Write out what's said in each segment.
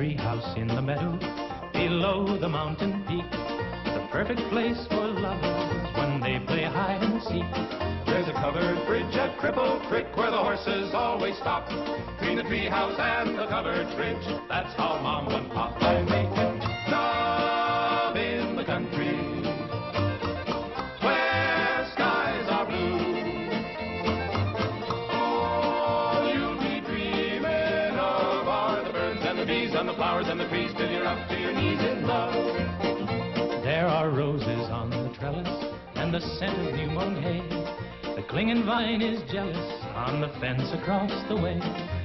treehouse in the meadow, below the mountain peak. The perfect place for lovers when they play hide and seek. There's a covered bridge at Cripple Creek where the horses always stop. Between the treehouse and the covered bridge, that's how Mom and Pop are making love in the country, where skies are blue. All you'll be dreaming of are the birds and the bees and the flowers and the trees till you're up to your knees in love. There are roses on the trellis and the scent of new mown hay. The clinging vine is jealous on the fence across the way.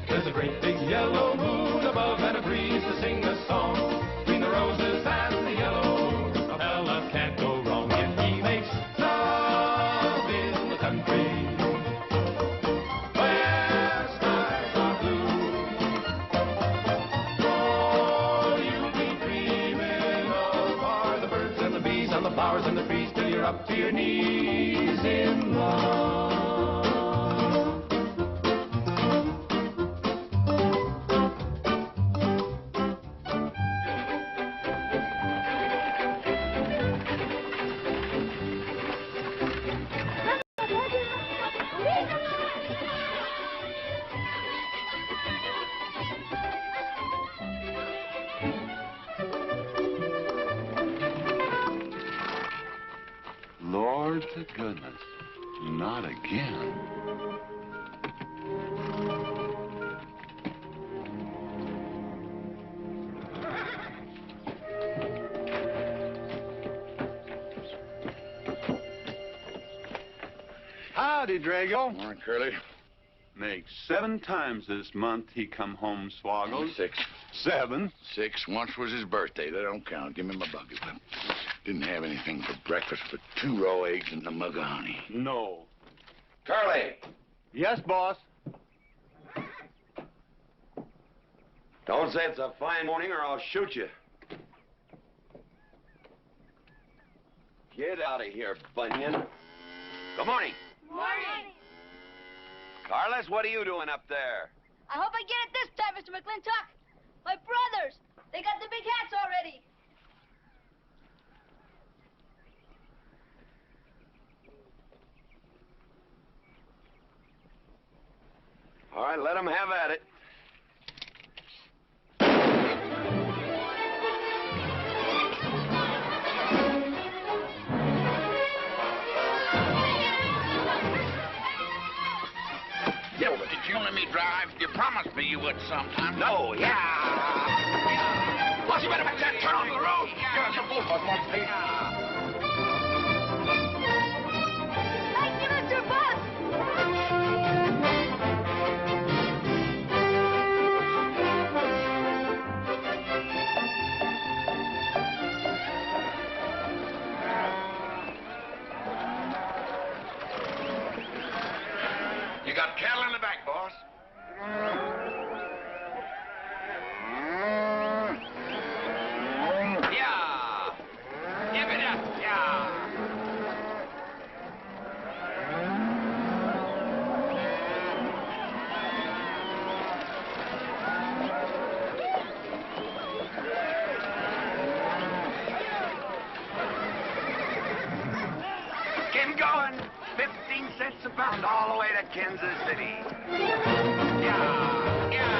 There's a great big yellow moon above and a breeze to sing a song. Between the roses and the yellow moon, a fella can't go wrong if he makes love in the country, where skies are blue. All you'll be dreaming of are the birds and the bees and the flowers and the trees till you're up to your knees in love. Lord to goodness, not again. Howdy, Drago. Morning, Curly. Makes 7 times this month he come home swoggles. 6. 7. 6. Once was his birthday. That don't count. Give me my bucket. But didn't have anything for breakfast but 2 raw eggs and a mug of honey. No. Curly! Yes, boss. Don't say it's a fine morning or I'll shoot you. Get out of here, Bunyan. Good morning. Morning. Carlos, what are you doing up there? I hope I get it this time, Mr. Mclintock. My brothers, they got the big hats already. All right, let them have at it. Yeah, but did you let me drive? You promised me you would sometime. No, yeah. Boss, you better make that turn on the road. Give us a bull, boss. Thank you, Mr. Bus. You got cattle in the back, boss. Yeah. Give it up, yeah. Keep 'em going. 15 cents a pound all the way to Kansas City. Yeah, yeah.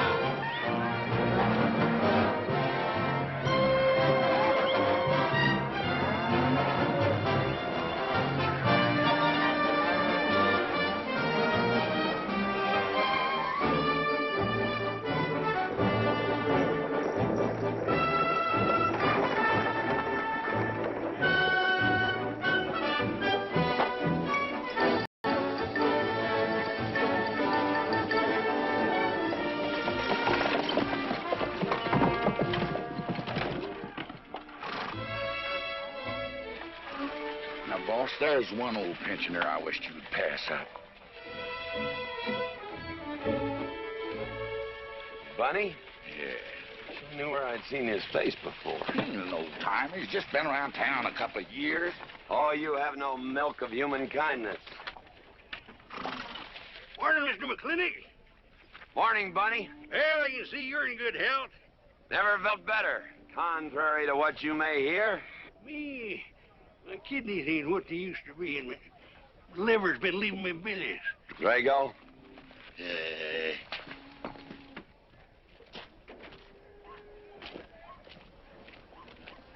Now, boss, there's one old pensioner I wished you would pass up. Bunny? Yeah. I knew where I'd seen his face before. He's an old timer. He's just been around town a couple of years. Oh, you have no milk of human kindness. Morning, Mr. Mclintock. Morning, Bunny. Well, I can see you're in good health. Never felt better. Contrary to what you may hear. Me, my kidneys ain't what they used to be, and my liver's been leaving me bilious. Drago?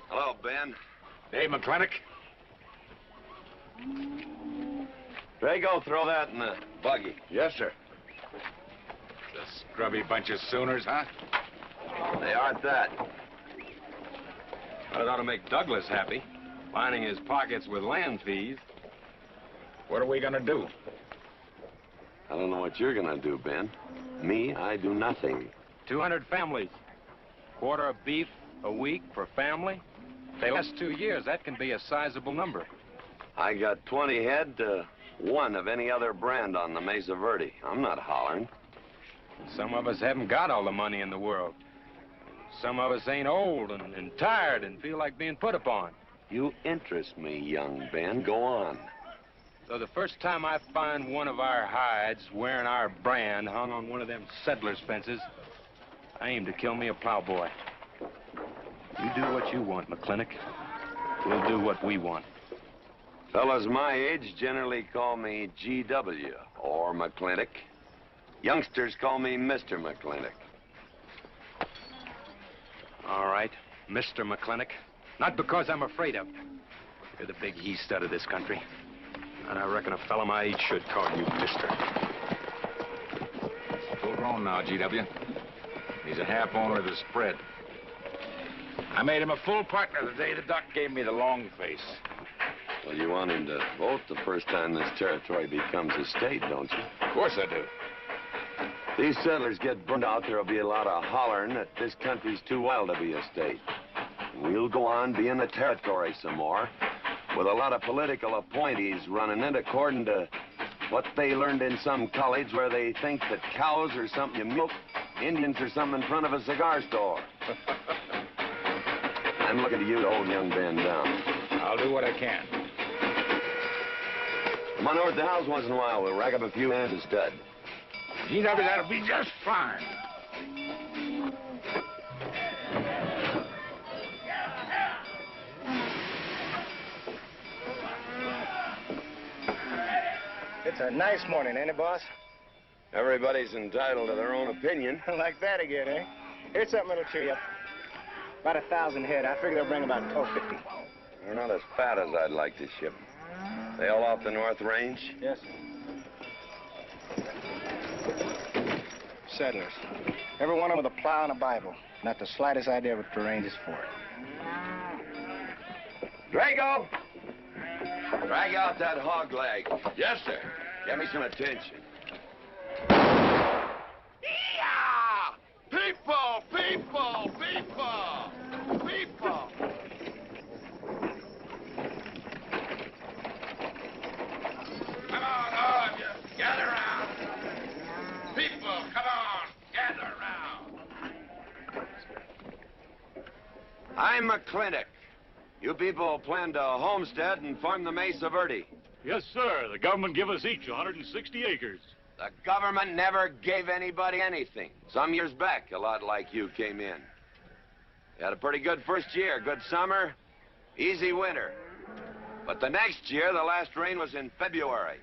Hello, Ben. Hey, Mclintock. Drago, throw that in the buggy. Yes, sir. The scrubby bunch of Sooners, huh? They aren't that. Well, it ought to make Douglas happy, lining his pockets with land fees. What are we gonna do? I don't know what you're gonna do, Ben. Me, I do nothing. 200 families. Quarter of beef a week per family. If they last 2 years, that can be a sizable number. I got 20 head to one of any other brand on the Mesa Verde. I'm not hollering. Some of us haven't got all the money in the world. Some of us ain't old and tired and feel like being put upon. You interest me, young Ben. Go on. So the first time I find one of our hides wearing our brand hung on one of them settlers' fences, I aim to kill me a plowboy. You do what you want, Mclintock. We'll do what we want. Fellas my age generally call me GW or Mclintock. Youngsters call me Mr. Mclintock. All right, Mr. Mclintock. Not because I'm afraid of you. You're the big he-stud of this country. And I reckon a fellow my age should call you Mister. Full grown now, GW. He's a half owner of the spread. I made him a full partner the day the doc gave me the long face. Well, you want him to vote the first time this territory becomes a state, don't you? Of course I do. If these settlers get burned out, there'll be a lot of hollering that this country's too wild to be a state. We'll go on being a territory some more, with a lot of political appointees running it according to what they learned in some college where they think that cows are something you milk, Indians are something in front of a cigar store. I'm looking to you to hold young Ben down. I'll do what I can. Come on over to the house once in a while. We'll rack up a few hands of stud. GW, that'll be just fine. It's a nice morning, ain't it, boss? Everybody's entitled to their own opinion. Like that again, eh? Here's something that'll cheer you up. About 1,000 head. I figure they'll bring about 1,250. They're not as fat as I'd like to ship. They all off the North Range? Yes, sir. Settlers. Every one of them with a plow and a Bible. Not the slightest idea what the range is for. Drago! Drag out that hog leg. Yes, sir. Get me some attention. Yeah! People! People! People! People! Come on, all of you. Gather around. People, come on. Gather around. I'm Mclintock. You people plan to homestead and farm the Mesa Verde. Yes, sir. The government give us each 160 acres. The government never gave anybody anything. Some years back, a lot like you came in. You had a pretty good first year, good summer, easy winter. But the next year, the last rain was in February.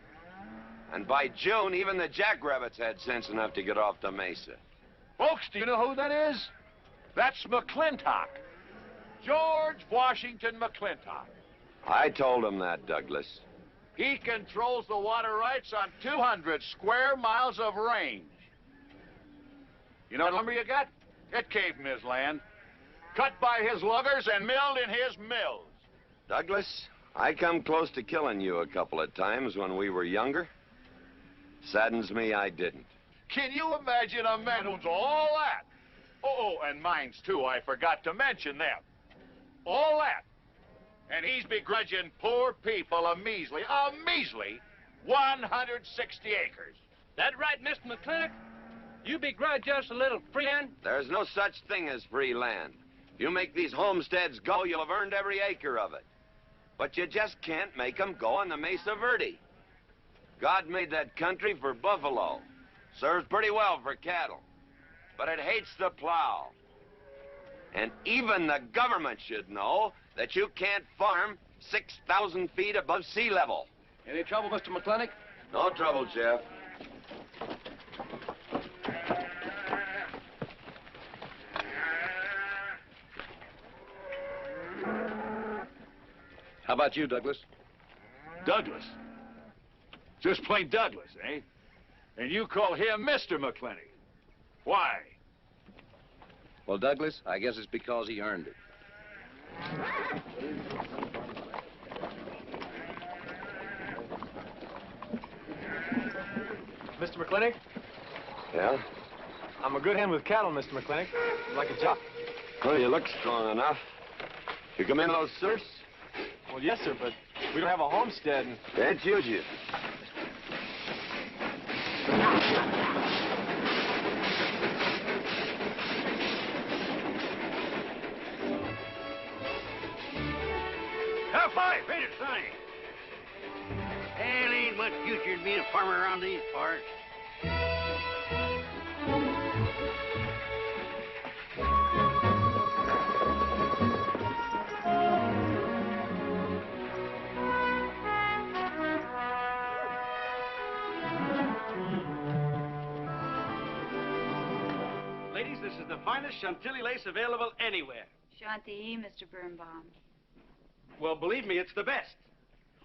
And by June, even the jackrabbits had sense enough to get off the mesa. Folks, do you know who that is? That's Mclintock. George Washington Mclintock. I told him that, Douglas. He controls the water rights on 200 square miles of range. You know what lumber you got? It came from his land. Cut by his loggers and milled in his mills. Douglas, I come close to killing you a couple of times when we were younger. Saddens me I didn't. Can you imagine a man who owns all that? Oh, and mines, too. I forgot to mention them. All that. And he's begrudging poor people a measly 160 acres. That right, Mr. Mclintock? You begrudge us a little free land? There's no such thing as free land. If you make these homesteads go, you'll have earned every acre of it. But you just can't make them go on the Mesa Verde. God made that country for buffalo. Serves pretty well for cattle. But it hates the plow. And even the government should know that you can't farm 6,000 feet above sea level. Any trouble, Mr. Mclintock? No trouble, Jeff. How about you, Douglas? Douglas? Just plain Douglas, eh? And you call him Mr. Mclintock. Why? Well, Douglas, I guess it's because he earned it. Mr. Mclintock? Yeah? I'm a good hand with cattle, Mr. Mclintock. Like a jock. Well, you look strong enough. You come in those surfs? Well, yes, sir, but we don't have a homestead. And... Can't use you. Top five, painted sign. Hell, ain't much future in being a farmer around these parts. Ladies, this is the finest Chantilly lace available anywhere. Chantilly, Mr. Birnbaum. Well, believe me, it's the best.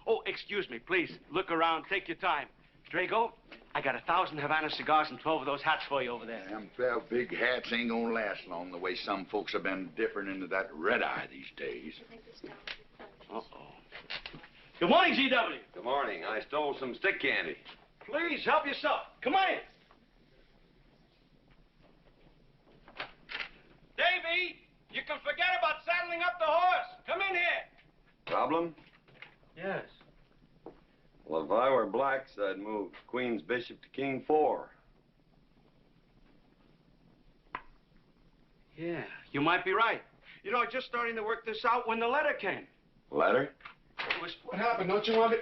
Oh, excuse me, please. Look around. Take your time. Drago, I got 1,000 Havana cigars and 12 of those hats for you over there. Them 12 big hats ain't gonna last long the way some folks have been dipping into that red eye these days. Uh-oh. Good morning, G.W. Good morning. I stole some stick candy. Please, help yourself. Come on in. Davy, you can forget about saddling up the horse. Come in here. Problem? Yes. Well, if I were blacks, I'd move Queen's Bishop to King 4. Yeah, you might be right. You know, just starting to work this out when the letter came. Letter? It was... What happened? Don't you want it?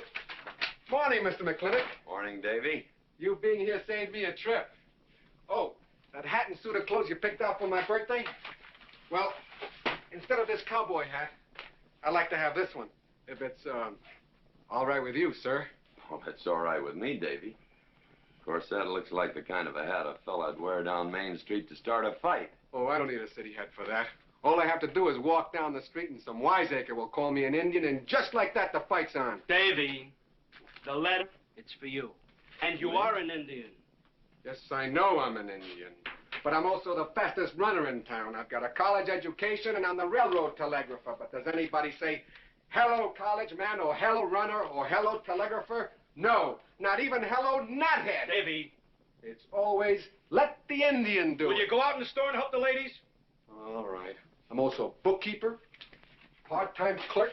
Morning, Mr. Mclintock. Morning, Davy. You being here saved me a trip. Oh, that hat and suit of clothes you picked out for my birthday? Well, instead of this cowboy hat, I'd like to have this one. If it's, all right with you, sir. Oh, that's all right with me, Davy. Of course, that looks like the kind of a hat a fella'd wear down Main Street to start a fight. Oh, I don't need a city hat for that. All I have to do is walk down the street and some wiseacre will call me an Indian, and just like that, the fight's on. Davy, the letter, it's for you. And you are an Indian. Yes, I know I'm an Indian. But I'm also the fastest runner in town. I've got a college education, and I'm the railroad telegrapher. But does anybody say, hello, college man, or hello, runner, or hello, telegrapher? No, not even hello, knothead. Davy. It's always, let the Indian do it. Will you go out in the store and help the ladies? All right. I'm also bookkeeper, part-time clerk.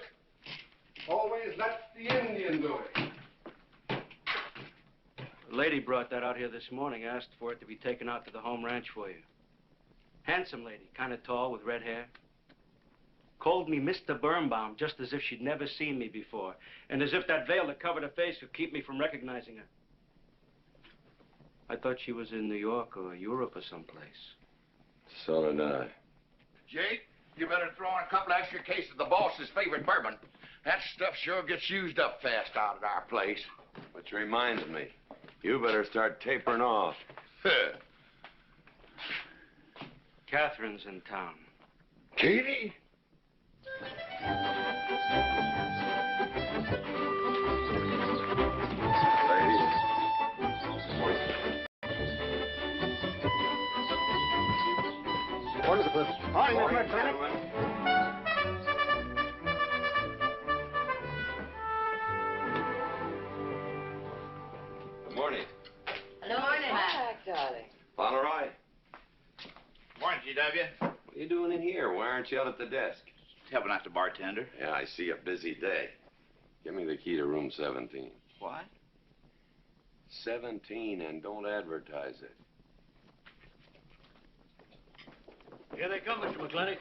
Always let the Indian do it. The lady brought that out here this morning, asked for it to be taken out to the home ranch for you. Handsome lady, kind of tall with red hair. Called me Mr. Birnbaum, just as if she'd never seen me before, and as if that veil that covered her face would keep me from recognizing her. I thought she was in New York or Europe or someplace. So did I. Jake, you better throw in a couple extra cases of the boss's favorite bourbon. That stuff sure gets used up fast out at our place. Which reminds me, you better start tapering off. Catherine's in town. Katie? Ladies. Morning, Mr. Mclintock. Morning, Mr. gentlemen. Good morning. Hello, morning, Matt. darling. Fauntleroy, Morning, G.W. what are you doing in here? Why aren't you out at the desk? Helping out the bartender. Yeah, I see a busy day. Give me the key to room 17. What? 17, and don't advertise it. Here they come, Mr. Mclintock.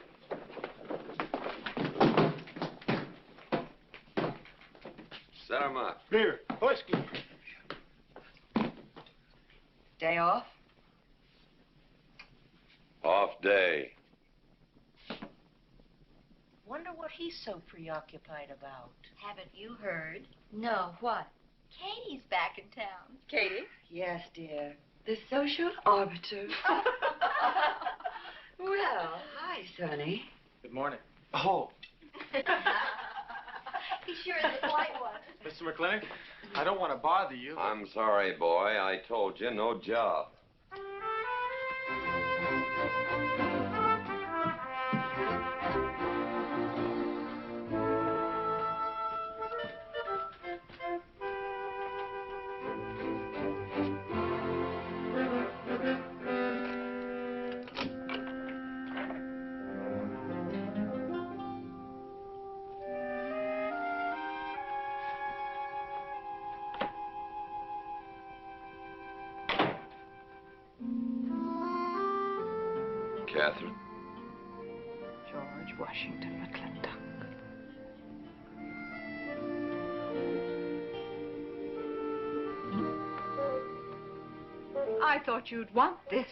Set 'em up. Here, whiskey. Day off? Off day. what he's so preoccupied about. Haven't you heard? No, what? Katie's back in town. Katie? Yes, dear. The social arbiter. Well, hi, Sonny. Good morning. Oh, He sure is a white one. Mr. McClintock, I don't want to bother you. I'm sorry, boy. I told you, no job. Catherine. George Washington Mclintock. I thought you'd want this.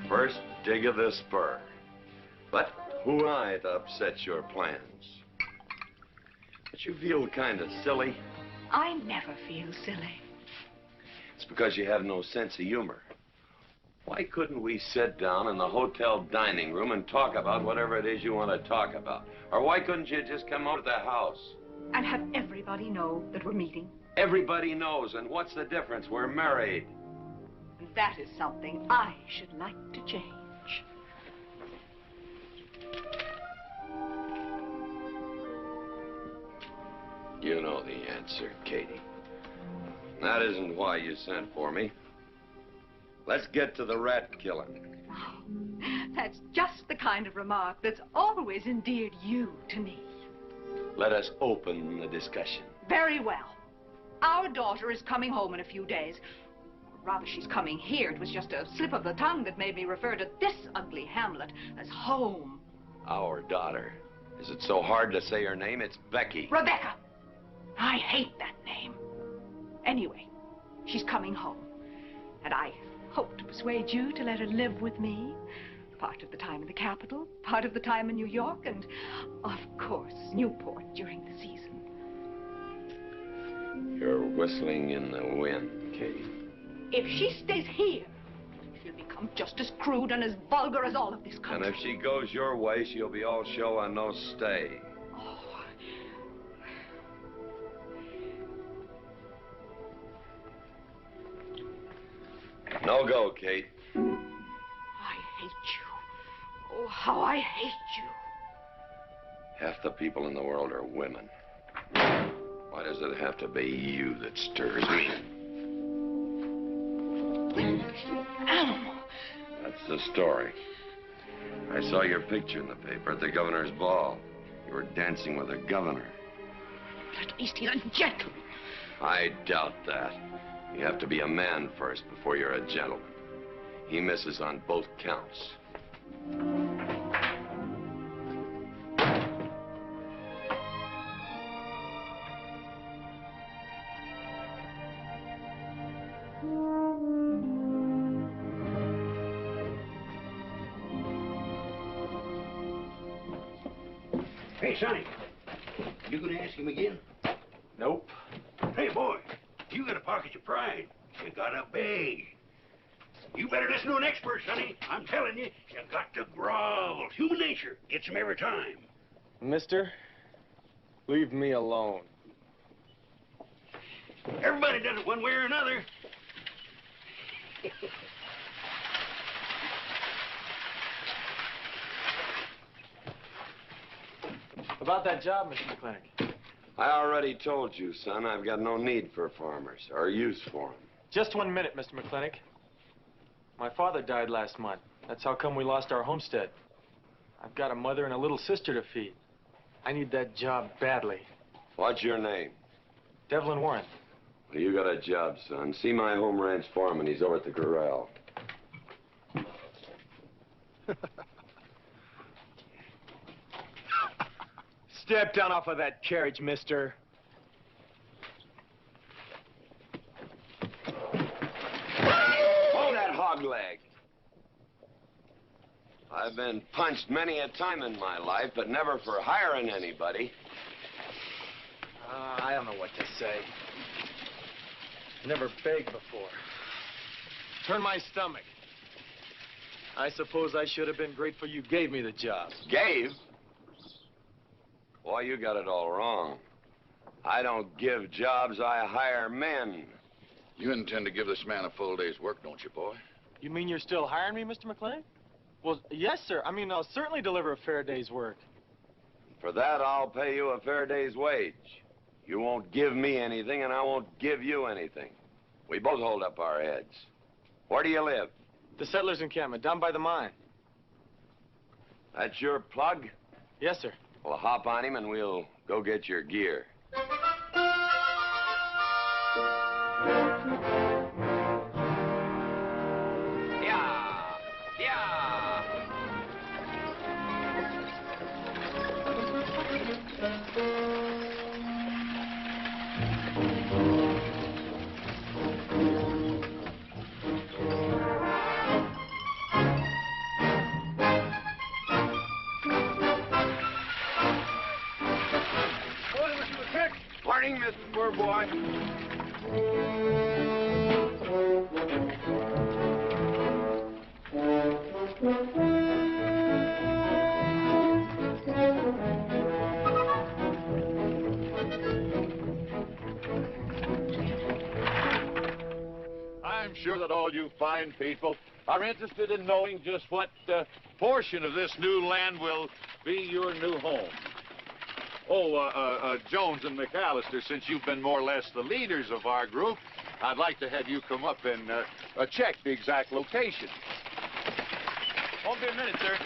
First dig of the spur. But who am I to upset your plans? But you feel kind of silly. I never feel silly. It's because you have no sense of humor. Why couldn't we sit down in the hotel dining room and talk about whatever it is you want to talk about? Or why couldn't you just come over to the house? And have everybody know that we're meeting. Everybody knows, and what's the difference? We're married. And that is something I should like to change. You know the answer, Katie. That isn't why you sent for me. Let's get to the rat killing. Oh, that's just the kind of remark that's always endeared you to me. Let us open the discussion. Very well. Our daughter is coming home in a few days. Rather, she's coming here. It was just a slip of the tongue that made me refer to this ugly hamlet as home. Our daughter. Is it so hard to say her name? It's Becky. Rebecca. I hate that name. Anyway, she's coming home. And I hope to persuade you to let her live with me. Part of the time in the capital, part of the time in New York, and, of course, Newport during the season. You're whistling in the wind, Katie. If she stays here, she'll become just as crude and as vulgar as all of this country. And if she goes your way, she'll be all show and no stay. No go, Kate. I hate you. Oh, how I hate you. Half the people in the world are women. Why does it have to be you that stirs me? Animal. That's the story. I saw your picture in the paper at the governor's ball. You were dancing with the governor. At least he's a gentleman. I doubt that. You have to be a man first before you're a gentleman. He misses on both counts. Hey, Sonny, you gonna ask him again? Nope. Hey, boy, you got a pocket of pride. You got a bag. You better listen to an expert, Sonny. I'm telling you, you got to grovel. Human nature gets him every time. Mister, leave me alone. Everybody does it one way or another. About that job, Mr. McClintock. I already told you, son, I've got no need for farmers or use for them. Just 1 minute, Mr. McClintock. My father died last month. That's how come we lost our homestead. I've got a mother and a little sister to feed. I need that job badly. What's your name? Devlin Warren. Well, you got a job, son. See my home ranch foreman. He's over at the corral. Step down off of that carriage, mister. Hold that hog leg. I've been punched many a time in my life, but never for hiring anybody. I don't know what to say. Never begged before. Turn my stomach. I suppose I should have been grateful you gave me the job. Gave? Boy, you got it all wrong. I don't give jobs, I hire men. You intend to give this man a full day's work, don't you, boy? You mean you're still hiring me, Mr. McClintock? Well, yes, sir. I mean, I'll certainly deliver a fair day's work. For that, I'll pay you a fair day's wage. You won't give me anything, and I won't give you anything. We both hold up our heads. Where do you live? The settlers' encampment, down by the mine. That's your plug? Yes, sir. Well, hop on him, and we'll go get your gear. Morning, Mr. Poor Boy. I'm sure that all you fine people are interested in knowing just what portion of this new land will be your new home. Oh, Jones and McAllister, since you've been more or less the leaders of our group, I'd like to have you come up and check the exact location. Won't be a minute, sir.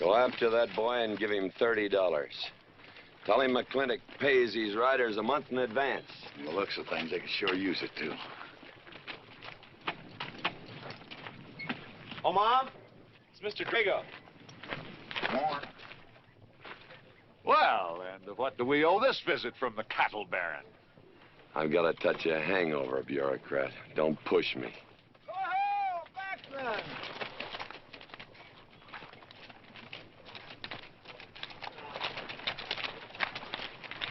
Go after that boy and give him $30. Tell him Mclintock pays these riders a month in advance. From the looks of things, they could sure use it, too. Oh, Mom? It's Mr. Drago. More. Well, and what do we owe this visit from the cattle baron? I've got a touch of hangover, bureaucrat. Don't push me. Oh, Backlund!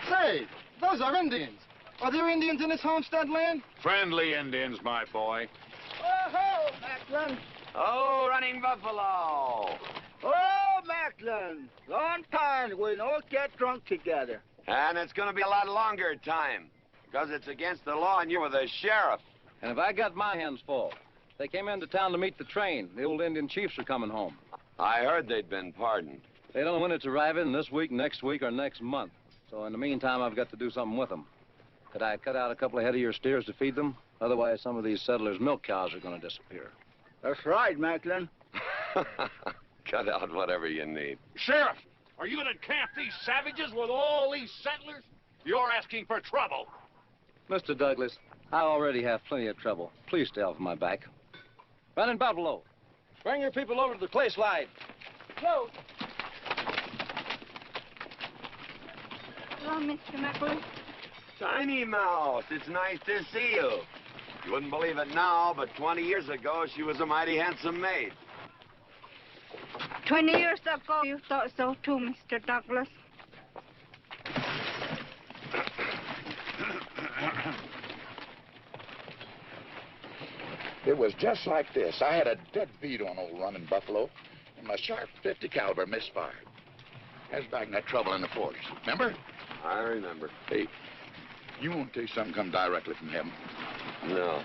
Say, those are Indians. Are there Indians in this homestead land? Friendly Indians, my boy. Oh, Backlund! Oh, Running Buffalo! Oh, Macklin, long time we don't get drunk together. And it's going to be a lot longer time, because it's against the law and you're the sheriff. And if I got my hands full, they came into town to meet the train. The old Indian chiefs are coming home. I heard they'd been pardoned. They don't know when it's arriving, this week, next week, or next month. So in the meantime, I've got to do something with them. Could I cut out a couple of head of your steers to feed them? Otherwise, some of these settlers' milk cows are going to disappear. That's right, Macklin. Cut out whatever you need. Sheriff, are you going to camp these savages with all these settlers? You're asking for trouble. Mr. Douglas, I already have plenty of trouble. Please stay off my back. Running Buffalo, bring your people over to the clay slide. Go. Hello, Mr. Macklin. Tiny Mouse, it's nice to see you. You wouldn't believe it now, but 20 years ago, she was a mighty handsome maid. 20 years ago, you thought so too, Mr. Douglas. It was just like this. I had a dead beat on old Running Buffalo, and my sharp .50 caliber misfired. That's back in that trouble in the forest. Remember? I remember. Hey, you won't tell you something come directly from heaven? No.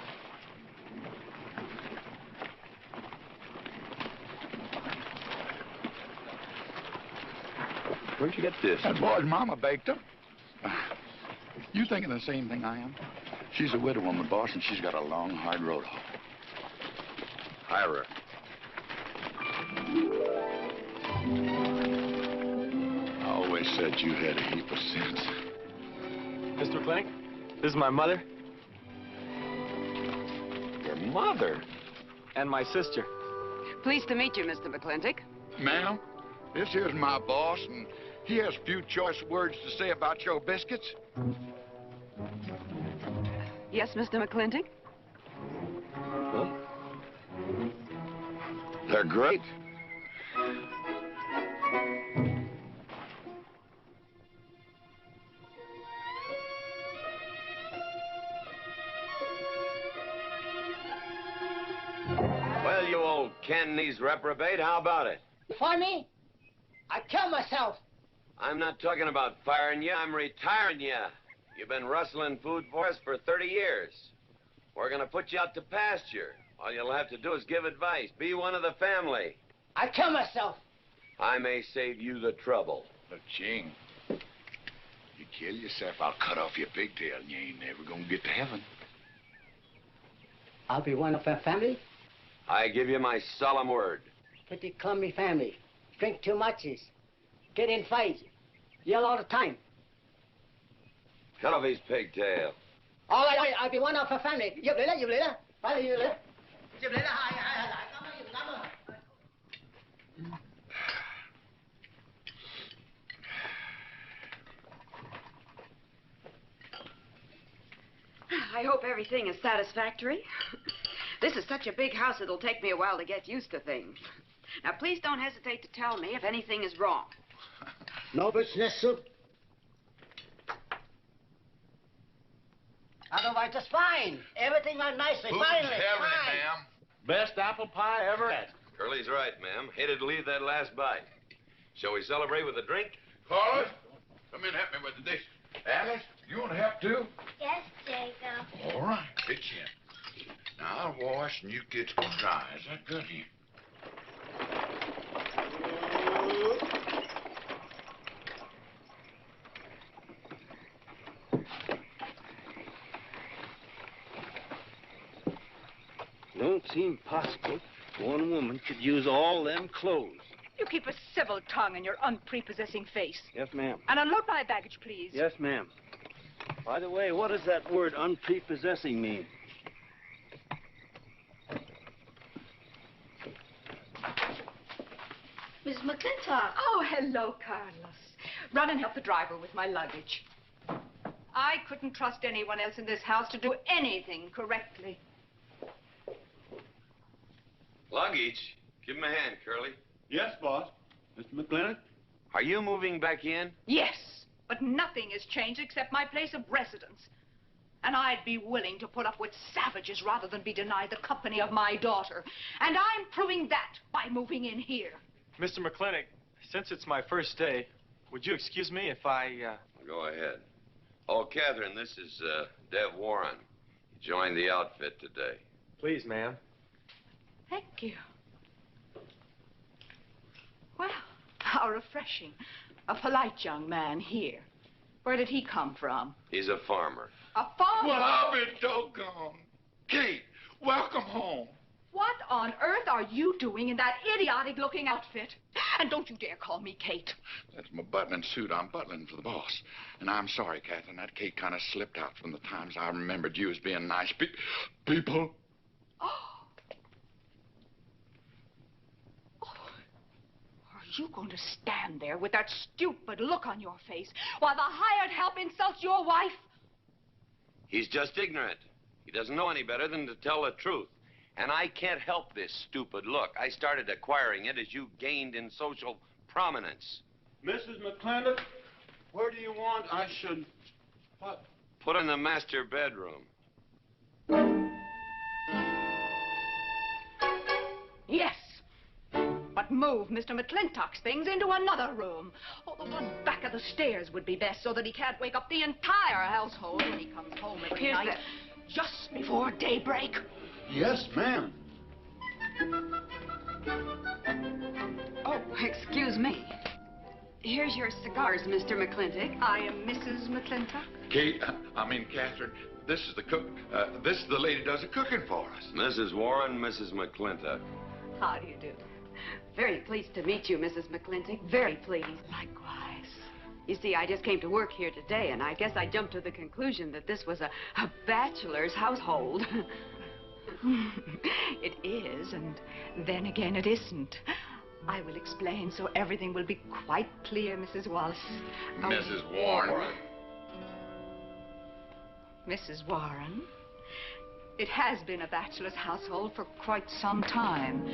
Where'd you get this? That boy's mama baked them. You thinking the same thing I am? She's a widow woman, boss, and she's got a long, hard road home. Hire her. I always said you had a heap of sense. Mr. Clink, this is my mother. Your mother? And my sister. Pleased to meet you, Mr. McClintock. Ma'am, this here's my boss, and he has a few choice words to say about your biscuits. Yes, Mr. McClintock? They're great. Well, you old can-knees reprobate, how about it? Funny? I kill myself. I'm not talking about firing you, I'm retiring you. You've been rustling food for us for 30 years. We're gonna put you out to pasture. All you'll have to do is give advice. Be one of the family. I kill myself. I may save you the trouble. Look, Ching, you kill yourself, I'll cut off your pigtail and you ain't never gonna get to heaven. I'll be one of our family. I give you my solemn word. Pretty clumsy family. Drink too much. Get in fights. Yell all the time. Cut off his pigtail. All right, I'll be one of our family. Giúp lấy đó. Phải là giúp lấy. Giúp lấy đó, hai. Cảm ơn. I hope everything is satisfactory. This is such a big house, it'll take me a while to get used to things. Now, please don't hesitate to tell me if anything is wrong. No business, soup. Otherwise, just fine. Everything went nicely. Finally, fine. Ma'am. Best apple pie ever had. Curly's right, ma'am. Hated to leave that last bite. Shall we celebrate with a drink? Carlos, come in and help me with the dish. Alice, you want to help too? Yes, Jacob. All right, pitch in. Now, I'll wash and you kids can dry. Is that good here? Don't seem possible one woman could use all them clothes. You keep a civil tongue in your unprepossessing face. Yes, ma'am. And unload my baggage, please. Yes, ma'am. By the way, what does that word unprepossessing mean? Miss McClintock. Oh, hello, Carlos. Run and help the driver with my luggage. I couldn't trust anyone else in this house to do anything correctly. Luggage? Give him a hand, Curly. Yes, boss. Mr. McClintock? Are you moving back in? Yes, but nothing has changed except my place of residence. And I'd be willing to put up with savages rather than be denied the company of my daughter. And I'm proving that by moving in here. Mr. McClintock, since it's my first day, would you excuse me if I, Go ahead. Oh, Catherine, this is, Dev Warren. He joined the outfit today. Please, ma'am. Thank you. Well, how refreshing. A polite young man here. Where did he come from? He's a farmer. A farmer? Well, I'll be doggone. Kate, welcome home. What on earth are you doing in that idiotic-looking outfit? And don't you dare call me Kate. That's my butling suit. I'm butling for the boss. And I'm sorry, Catherine. That Kate kind of slipped out from the times I remembered you as being nice people. Are you going to stand there with that stupid look on your face while the hired help insults your wife? He's just ignorant. He doesn't know any better than to tell the truth. And I can't help this stupid look. I started acquiring it as you gained in social prominence. Mrs. McClintock, where do you want I should... What? Put in the master bedroom. Yes. But move Mr. McClintock's things into another room. Oh, the one back of the stairs would be best so that he can't wake up the entire household when he comes home every night. Just before daybreak. Yes, ma'am. Oh, excuse me. Here's your cigars, Mr. McClintock. I am Mrs. McClintock. Kate, Catherine, this is the cook. This is the lady does the cooking for us. Mrs. Warren, Mrs. McClintock. How do you do? Very pleased to meet you, Mrs. McClintock. Very pleased. Likewise. You see, I just came to work here today, and I guess I jumped to the conclusion that this was a bachelor's household. It is, and then again it isn't. I will explain so everything will be quite clear, Mrs. Wallace. Mrs. Warren. Mrs. Warren. It has been a bachelor's household for quite some time.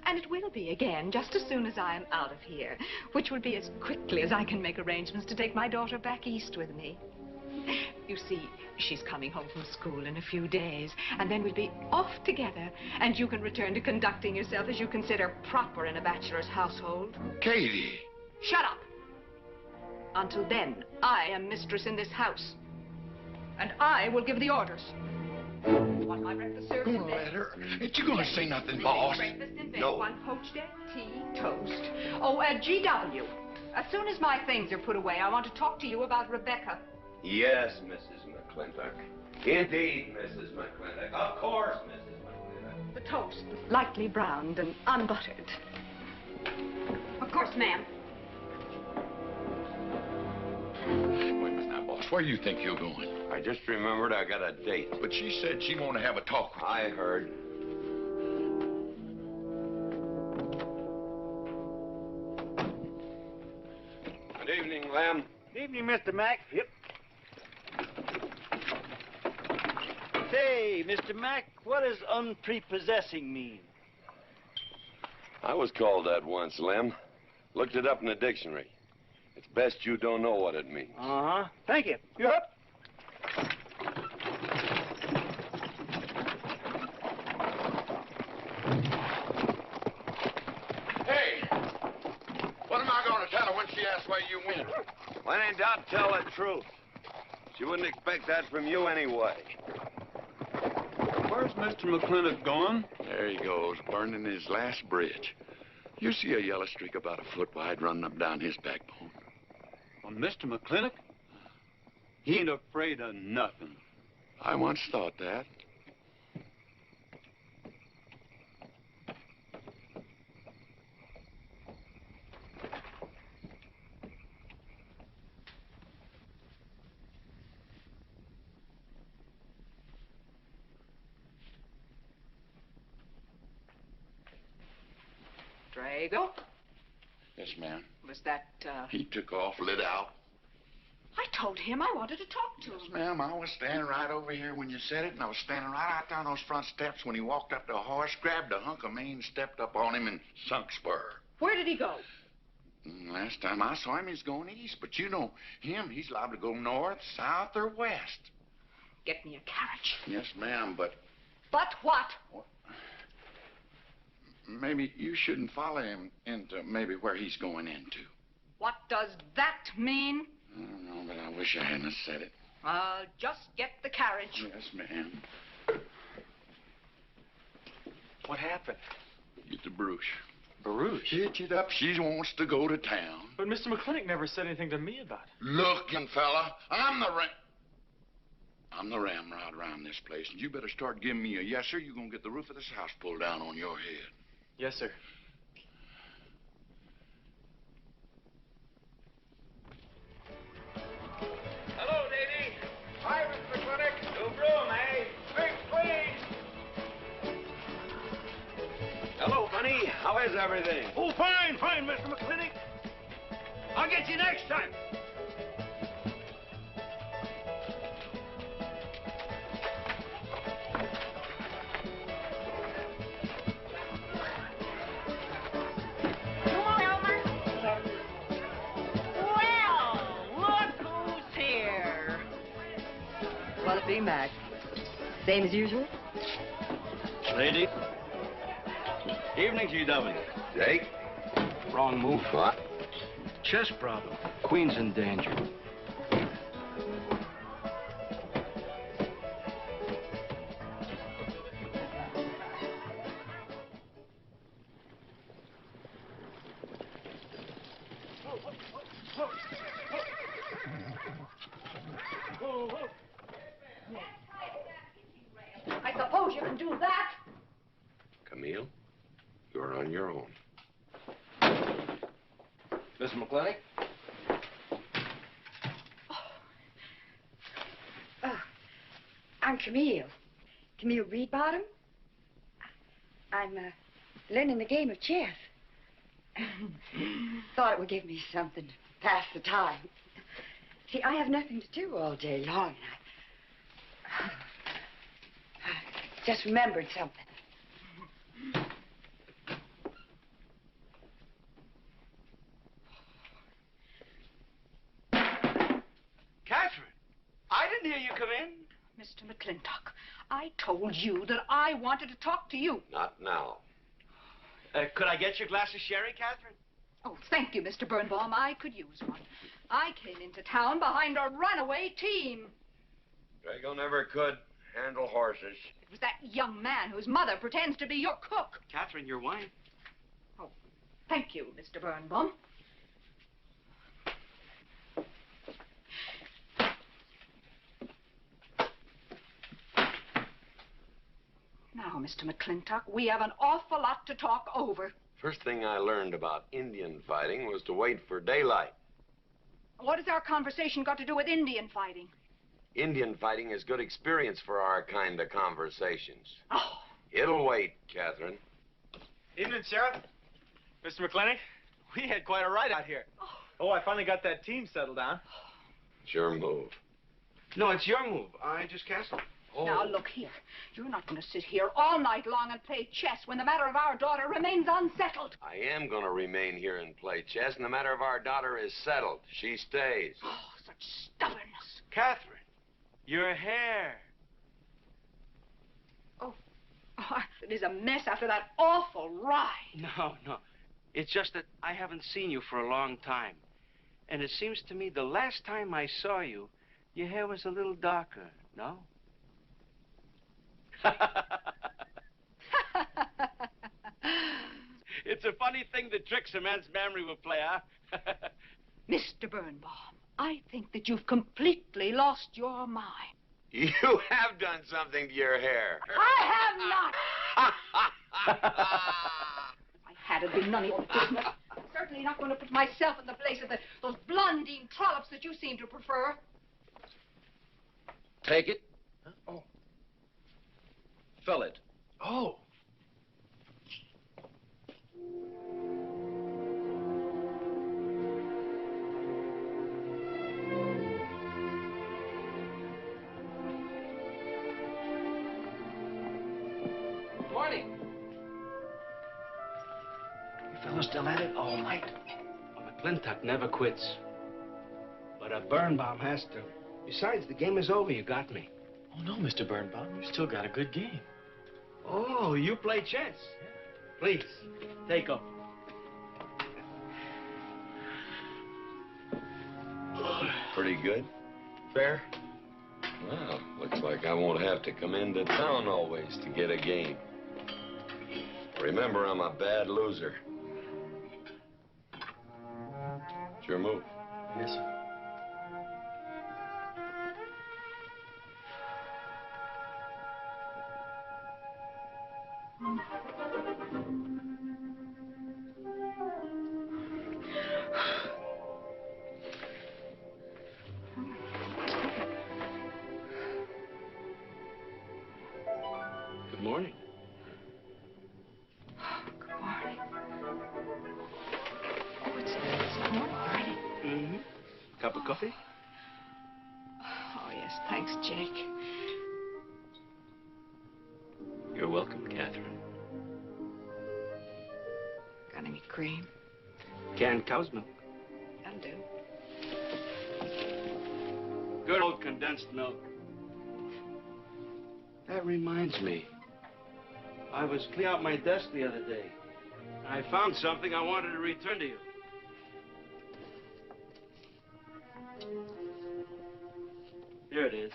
And it will be again, just as soon as I am out of here, which will be as quickly as I can make arrangements to take my daughter back east with me. You see, she's coming home from school in a few days, and then we'll be off together, and you can return to conducting yourself as you consider proper in a bachelor's household. Katie! Shut up! Until then, I am mistress in this house, and I will give the orders. Want my breakfast served in bed? Let her. Ain't you gonna say nothing, boss? Breakfast in bed. No. 1 poached egg, tea, toast. Oh, GW. As soon as my things are put away, I want to talk to you about Rebecca. Yes, Mrs. Mclintock. Indeed, Mrs. Mclintock. Of course, Mrs. Mclintock. The toast, lightly browned and unbuttered. Of course, ma'am. Wait a minute now, boss. Where do you think you're going? I just remembered I got a date. But she said she want to have a talk with you. I heard. Good evening, Lem. Good evening, Mr. Mack. Yep. Say, Mr. Mack, what does unprepossessing mean? I was called that once, Lem. Looked it up in the dictionary. It's best you don't know what it means. Uh-huh. Thank you. Yep. Hey! What am I going to tell her when she asks where you went? When in doubt, tell the truth. She wouldn't expect that from you anyway. Where's Mr. Mclintock going? There he goes, burning his last bridge. You see a yellow streak about a foot wide running up down his backbone. Well, Mr. Mclintock? He ain't afraid of nothing. I once thought that. Drago? Yes, ma'am. Was that, He took off, lit out. I told him I wanted to talk to him. Ma'am, I was standing right over here when you said it, and I was standing right out there on those front steps when he walked up to a horse, grabbed a hunk of mane, stepped up on him, and sunk spur. Where did he go? Last time I saw him, he's going east. But you know him, he's liable to go north, south, or west. Get me a carriage. Yes, ma'am, but But what? maybe you shouldn't follow him into maybe where he's going into. What does that mean? I don't know, but I wish I hadn't said it. I'll just get the carriage. Yes, ma'am. What happened? Get the Bruce. Baruch? Hitch it up. She wants to go to town. But Mr. McClintock never said anything to me about it. Look, young fella, I'm the ramrod around this place, and you better start giving me a yes, sir. You're gonna get the roof of this house pulled down on your head. Yes, sir. Hello, Davy. Hi, Mr. McClintock. New broom, eh? Big squeeze. Hello, Bunny. How is everything? Oh, fine, Mr. McClintock. I'll get you next time. What'll it be, Mac? Same as usual? Lady. Evening, GW. Jake? Wrong move. What? Chess problem. Queen's in danger. I suppose you can do that. Camille, you're on your own. Mr. McClintock? I'm Camille. Camille Reedbottom. I'm learning the game of chess. Thought it would give me something to pass the time. See, I have nothing to do all day long. just remembered something. Catherine, I didn't hear you come in. Mr. Mclintock, I told you that I wanted to talk to you. Not now. Could I get your glass of sherry, Catherine? Oh, thank you, Mr. Birnbaum. I could use one. I came into town behind a runaway team. Drago never could handle horses. It was that young man whose mother pretends to be your cook. Catherine, your wine. Oh, thank you, Mr. Birnbaum. Now, Mr. Mclintock, we have an awful lot to talk over. First thing I learned about Indian fighting was to wait for daylight. What has our conversation got to do with Indian fighting? Indian fighting is good experience for our kind of conversations. Oh. It'll wait, Catherine. Evening, Sheriff. Mr. McClintock, we had quite a ride out here. Oh, I finally got that team settled down. It's your move. No, it's your move. I just castled. Oh. Now, look here. You're not going to sit here all night long and play chess when the matter of our daughter remains unsettled. I am going to remain here and play chess, and the matter of our daughter is settled. She stays. Oh, such stubbornness. Catherine, your hair. Oh, it is a mess after that awful ride. No. It's just that I haven't seen you for a long time. And it seems to me the last time I saw you, your hair was a little darker, no? It's a funny thing that tricks a man's memory will play, huh? Mr. Birnbaum, I think that you've completely lost your mind. You have done something to your hair. I have not. If I had, it'd be none of your business. I'm certainly not going to put myself in the place of those blondine trollops that you seem to prefer. Take it. Huh? Oh. Fill it. Oh. Good morning. You fellas still at it all night? Mclintock never quits. But a Birnbaum has to. Besides, the game is over. You got me. Oh, no, Mr. Birnbaum. You still got a good game. Oh, you play chess? Please, take over. Pretty good. Fair? Well, looks like I won't have to come into town always to get a game. Remember, I'm a bad loser. It's your move. Yes, sir. Good morning. Good morning. Oh, it's morning already. Mm-hmm. Cup of coffee? Oh, yes, thanks, Jake. You're welcome, Catherine. Got any cream? Canned cow's milk. That'll do. Good old condensed milk. That reminds me. I was cleaning out my desk the other day. I found something I wanted to return to you. Here it is.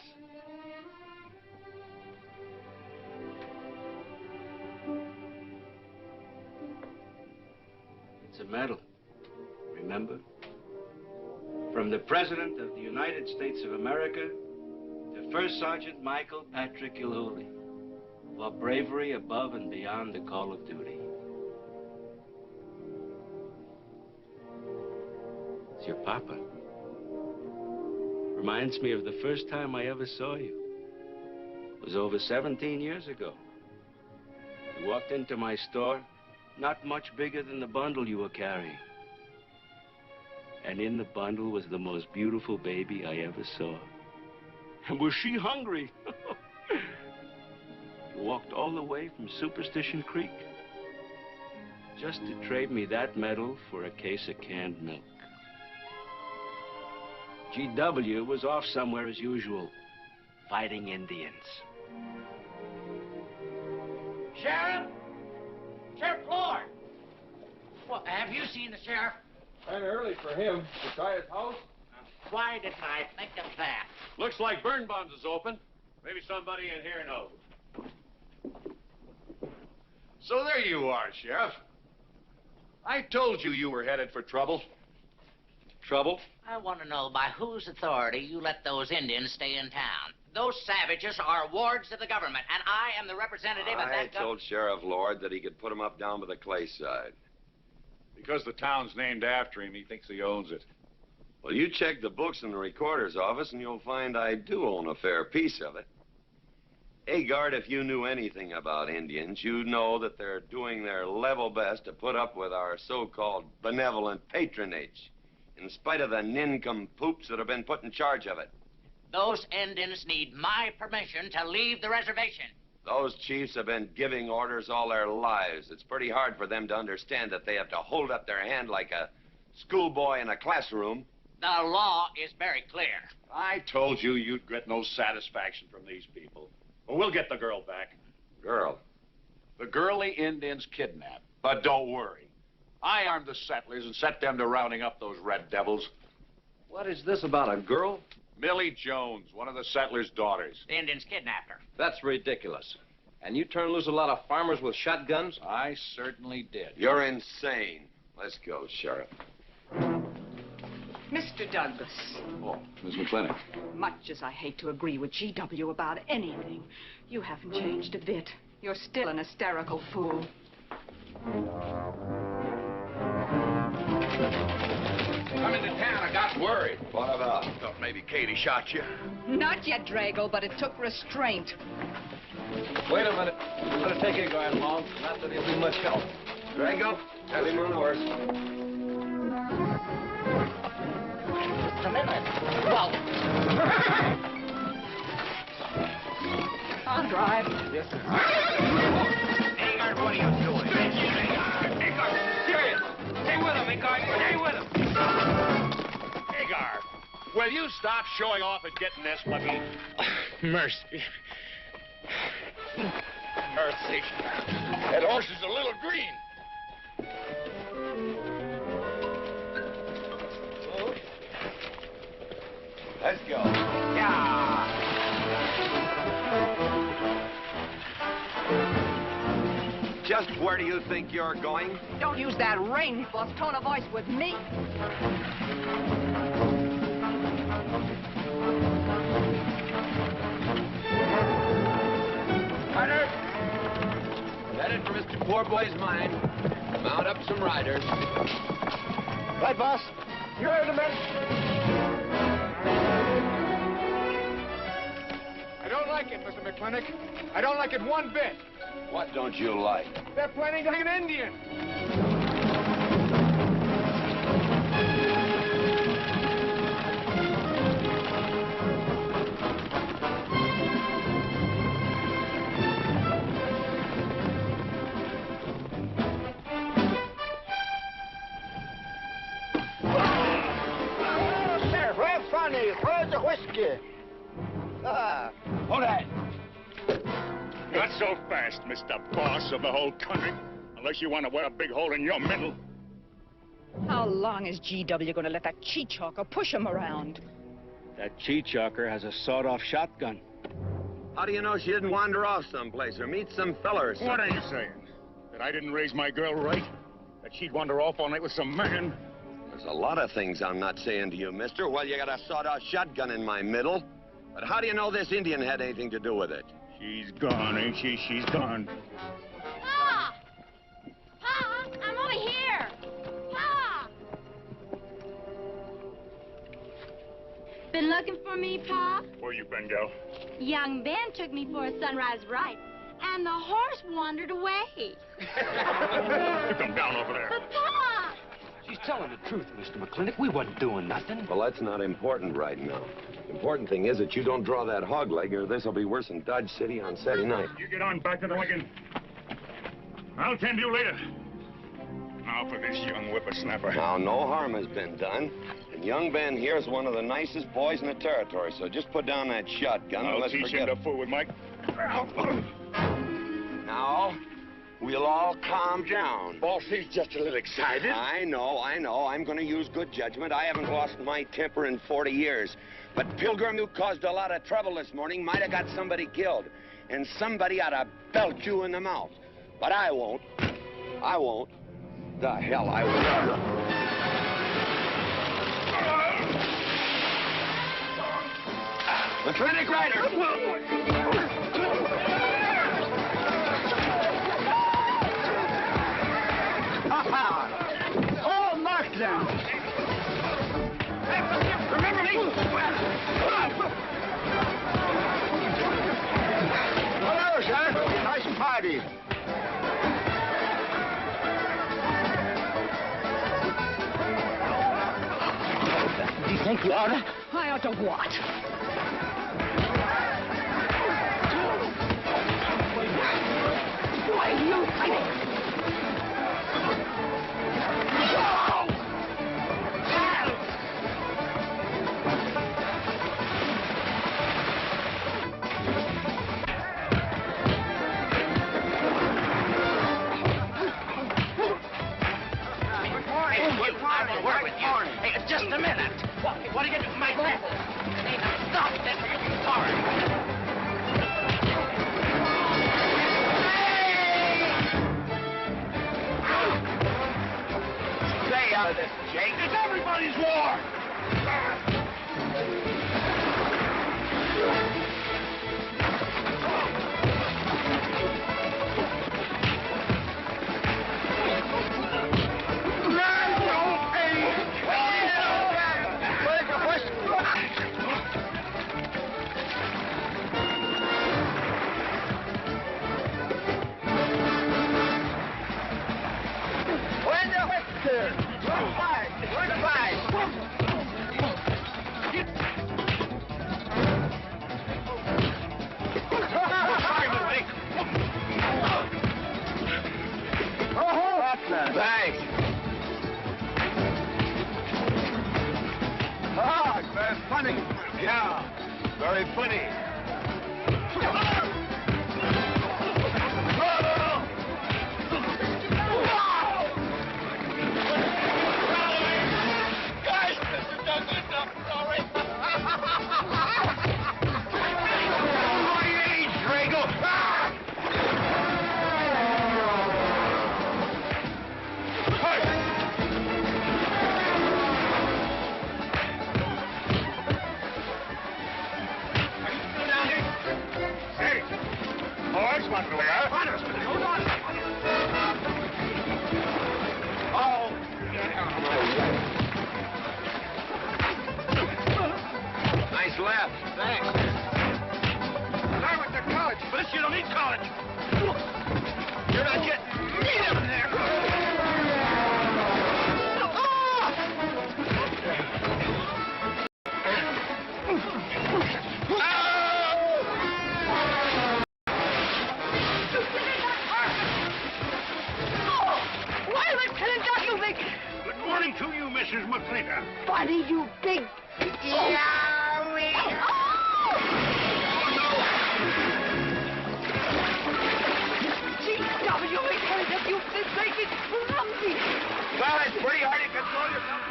It's a medal. Remember? From the President of the United States of America to First Sergeant Michael Patrick Gilhooly for bravery above and beyond the call of duty. It's your papa. Reminds me of the first time I ever saw you. It was over 17 years ago. You walked into my store, not much bigger than the bundle you were carrying. And in the bundle was the most beautiful baby I ever saw. And was she hungry? You walked all the way from Superstition Creek just to trade me that medal for a case of canned milk. G.W. was off somewhere as usual, fighting Indians. Sheriff! Sheriff Floyd! Well, have you seen the sheriff? Kind of early for him. To try his house? Why didn't I think of that? Looks like Birnbaum's is open. Maybe somebody in here knows. So there you are, Sheriff. I told you you were headed for trouble. Trouble? I want to know by whose authority you let those Indians stay in town. Those savages are wards of the government, and I am the representative of I that told Sheriff Lord that he could put them up down by the clay side. Because the town's named after him, he thinks he owns it. Well, you check the books in the recorder's office, and you'll find I do own a fair piece of it. Agard, if you knew anything about Indians, you'd know that they're doing their level best to put up with our so-called benevolent patronage, in spite of the nincompoops that have been put in charge of it. Those Indians need my permission to leave the reservation. Those chiefs have been giving orders all their lives. It's pretty hard for them to understand that they have to hold up their hand like a schoolboy in a classroom. The law is very clear. I told you you'd get no satisfaction from these people. Well, we'll get the girl back. Girl? The girl the Indians kidnapped. But don't worry. I armed the settlers and set them to rounding up those red devils. What is this about a girl? Millie Jones, one of the settlers' daughters. The Indians kidnapped her. That's ridiculous. And you turn loose a lot of farmers with shotguns? I certainly did. You're insane. Let's go, Sheriff. Mr. Douglas. Oh, Miss Mclintock. Much as I hate to agree with G.W. about anything, you haven't changed a bit. You're still an hysterical fool. Come into town, I got worried. What about? Thought maybe Katie shot you. Not yet, Drago, but it took restraint. Wait a minute. I'm going to take Agard along. Not that he'll be much help. Drago, have him on the horse. Just a minute. Well. I'll drive. Yes, sir. Agard, what are you doing? Agard, serious. Stay with him, Agard. Stay with him. Hagar, will you stop showing off and getting this lucky? Mercy. Mercy. That horse is a little green. Let's go. Yeah. Just where do you think you're going? Don't use that rain-boss tone of voice with me. Carter! Headed for Mr. Poorboy's mine. Mount up some riders. Right, boss. You heard the men. I don't like it, Mr. Mclintock. I don't like it one bit. What don't you like? They're planning to hang an Indian. Sheriff, where's funny? Where's the whiskey? Hold that. Not so fast, Mr. Boss of the whole country. Unless you want to wear a big hole in your middle. How long is G.W. going to let that cheechawker push him around? That cheechawker has a sawed-off shotgun. How do you know she didn't wander off someplace or meet some fella or something? What are you saying? That I didn't raise my girl right? That she'd wander off all night with some man? There's a lot of things I'm not saying to you, mister. Well, you got a sawed-off shotgun in my middle. But how do you know this Indian had anything to do with it? She's gone, ain't she? She's gone. Pa! Pa, I'm over here. Pa! Been looking for me, Pa? Where you been, gal? Young Ben took me for a sunrise ride, and the horse wandered away. You come down over there. But, Pa! She's telling the truth, Mr. Mclintock. We wasn't doing nothing. Well, that's not important right now. The important thing is that you don't draw that hog leg, or this will be worse than Dodge City on Saturday night. You get on back to the wagon. I'll tend you later. Now for this young whippersnapper. Now, no harm has been done. And young Ben here is one of the nicest boys in the territory, so just put down that shotgun and I'll let's teach forget him to fool with Mike. Now, we'll all calm down. Boss, he's just a little excited. I know. I'm going to use good judgment. I haven't lost my temper in 40 years. But Pilgrim, you caused a lot of trouble this morning. Might have got somebody killed. And somebody ought to belt you in the mouth. But I won't. I won't. The hell I won't. Mclintock Rider! Oh, mark them! Remember me? Hello, sir. Nice party. Do you think you ought to? I ought to what? Why do you think? Hey, just a minute. What are you doing? My glasses. Hey, now stop this or you'll be sorry. Stay out of this, Jake. It's everybody's war. Thanks. Ah, very funny. Yeah, very funny. Guys, this is not good enough. Sorry. My age, Drago. Nice left. Thanks. I went to college. For this, you don't need college. You're not getting me down there. Why, Mclintock, you big... Good morning to you, Mrs. Mclintock. Buddy, you big... G.W. Mclintock, you've been making clumsy. Well, it's pretty hard to control yourself.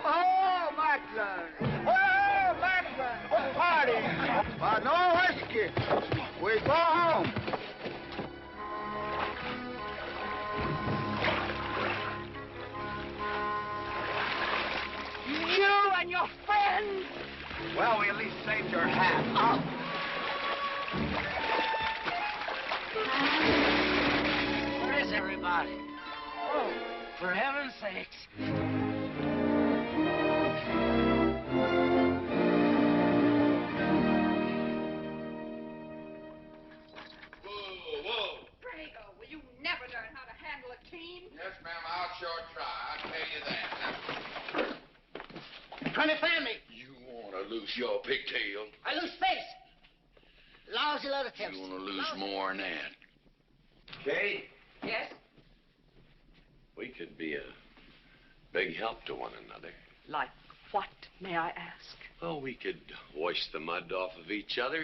Oh, Macklin. Oh, Macklin. What party? No whiskey. We go home. You and your friends. Well, we at least saved your hat. Where is everybody? Oh, for heaven's sakes. trying to fan me. You want to lose your pigtail? I lose face. Lousy lot of tips. You want to lose more than that. Kate, Yes? we could be a big help to one another. Like what, may I ask? Well, we could wash the mud off of each other.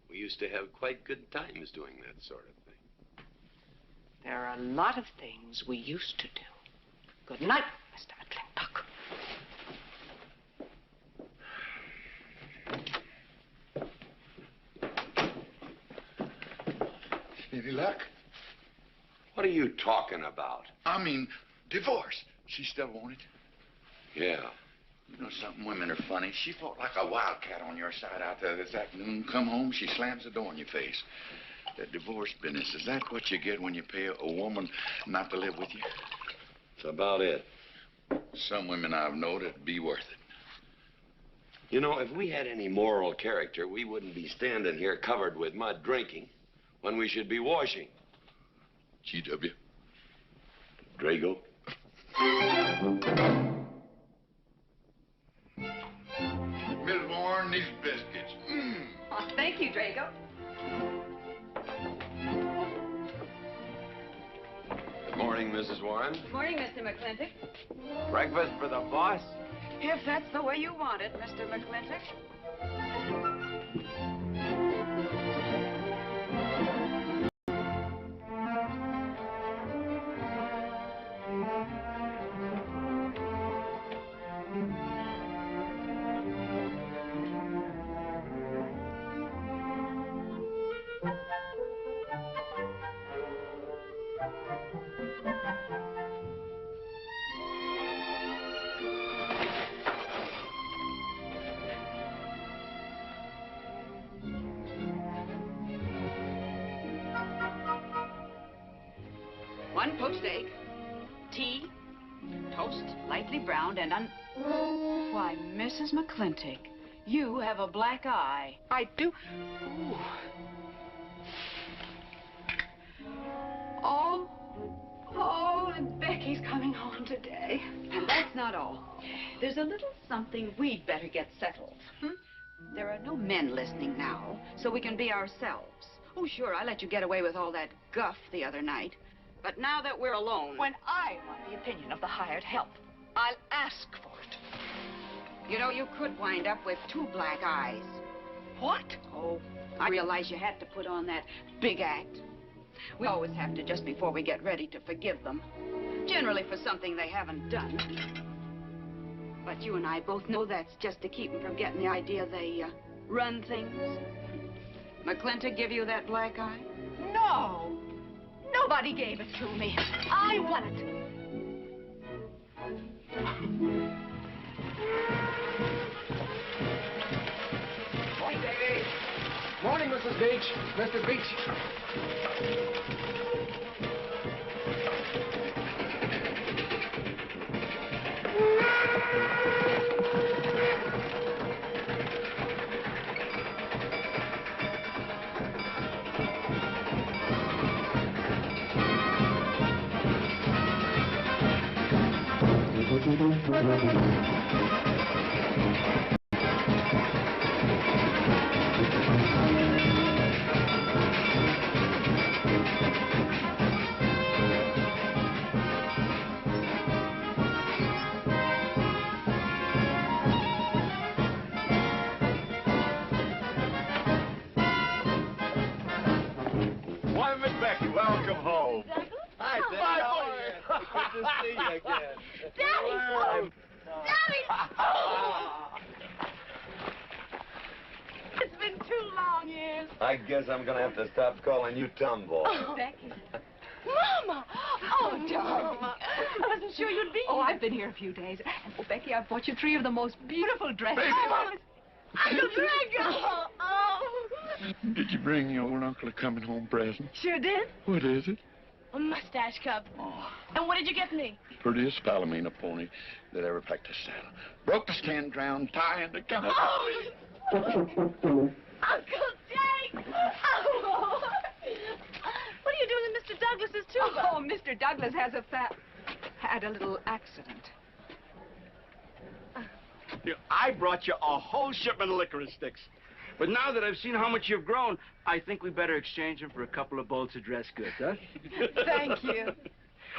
We used to have quite good times doing that sort of thing. There are a lot of things we used to do. Good night, Mr. Mclintock. Any luck? What are you talking about? I mean, divorce. She still want it? Yeah. You know something? Women are funny. She fought like a wildcat on your side out there this afternoon. Come home, she slams the door in your face. That divorce business, is that what you get when you pay a woman not to live with you? That's about it. Some women I've known it'd be worth it. You know, if we had any moral character, we wouldn't be standing here covered with mud drinking when we should be washing. GW. Drago. Miss Warren, these biscuits. Oh, thank you, Drago. Good morning, Mrs. Warren. Good morning, Mr. McClintock. Breakfast for the boss? If that's the way you want it, Mr. McClintock. One poached egg, tea, toast lightly browned and Why, Mrs. McClintock, you have a black eye. I do. Ooh. Oh, and Becky's coming home today. And that's not all. There's a little something we'd better get settled. There are no men listening now, so we can be ourselves. Oh, sure, I let you get away with all that guff the other night. But now that we're alone... When I want the opinion of the hired help, I'll ask for it. You know, you could wind up with 2 black eyes. What? Oh, I realize you had to put on that big act. We always have to just before we get ready to forgive them. Generally for something they haven't done. But you and I both know that's just to keep them from getting the idea they run things. McClintock give you that black eye? No. Nobody gave it to me. I won it. Morning, Davy. Morning, Mrs. Beach. Mr. Beach. Why, Miss Becky, welcome home. Hi, Daddy. Hi, How boy. are you? Good to see you again. Daddy! Well, It's been 2 long years. I guess I'm gonna have to stop calling you Tomboy. Becky. Mama! Oh, darling. I wasn't sure you'd be here. Oh, I've been here a few days. Oh, Becky, I've bought you 3 of the most beautiful dresses. Uncle Drago! Oh! Did you bring your old uncle a coming home present? Sure did. What is it? A mustache cup. Oh, And what did you get me? prettiest Palomino pony that ever packed a saddle. Broke the stand, drowned, tie, and the gun. Oh! Uncle Jake! Oh! What are you doing in Mr. Douglas's tuba? Oh, Mr. Douglas has had a little accident. I brought you a whole shipment of licorice sticks. But now that I've seen how much you've grown, I think we better exchange them for a couple of bolts of dress goods, huh? Thank you.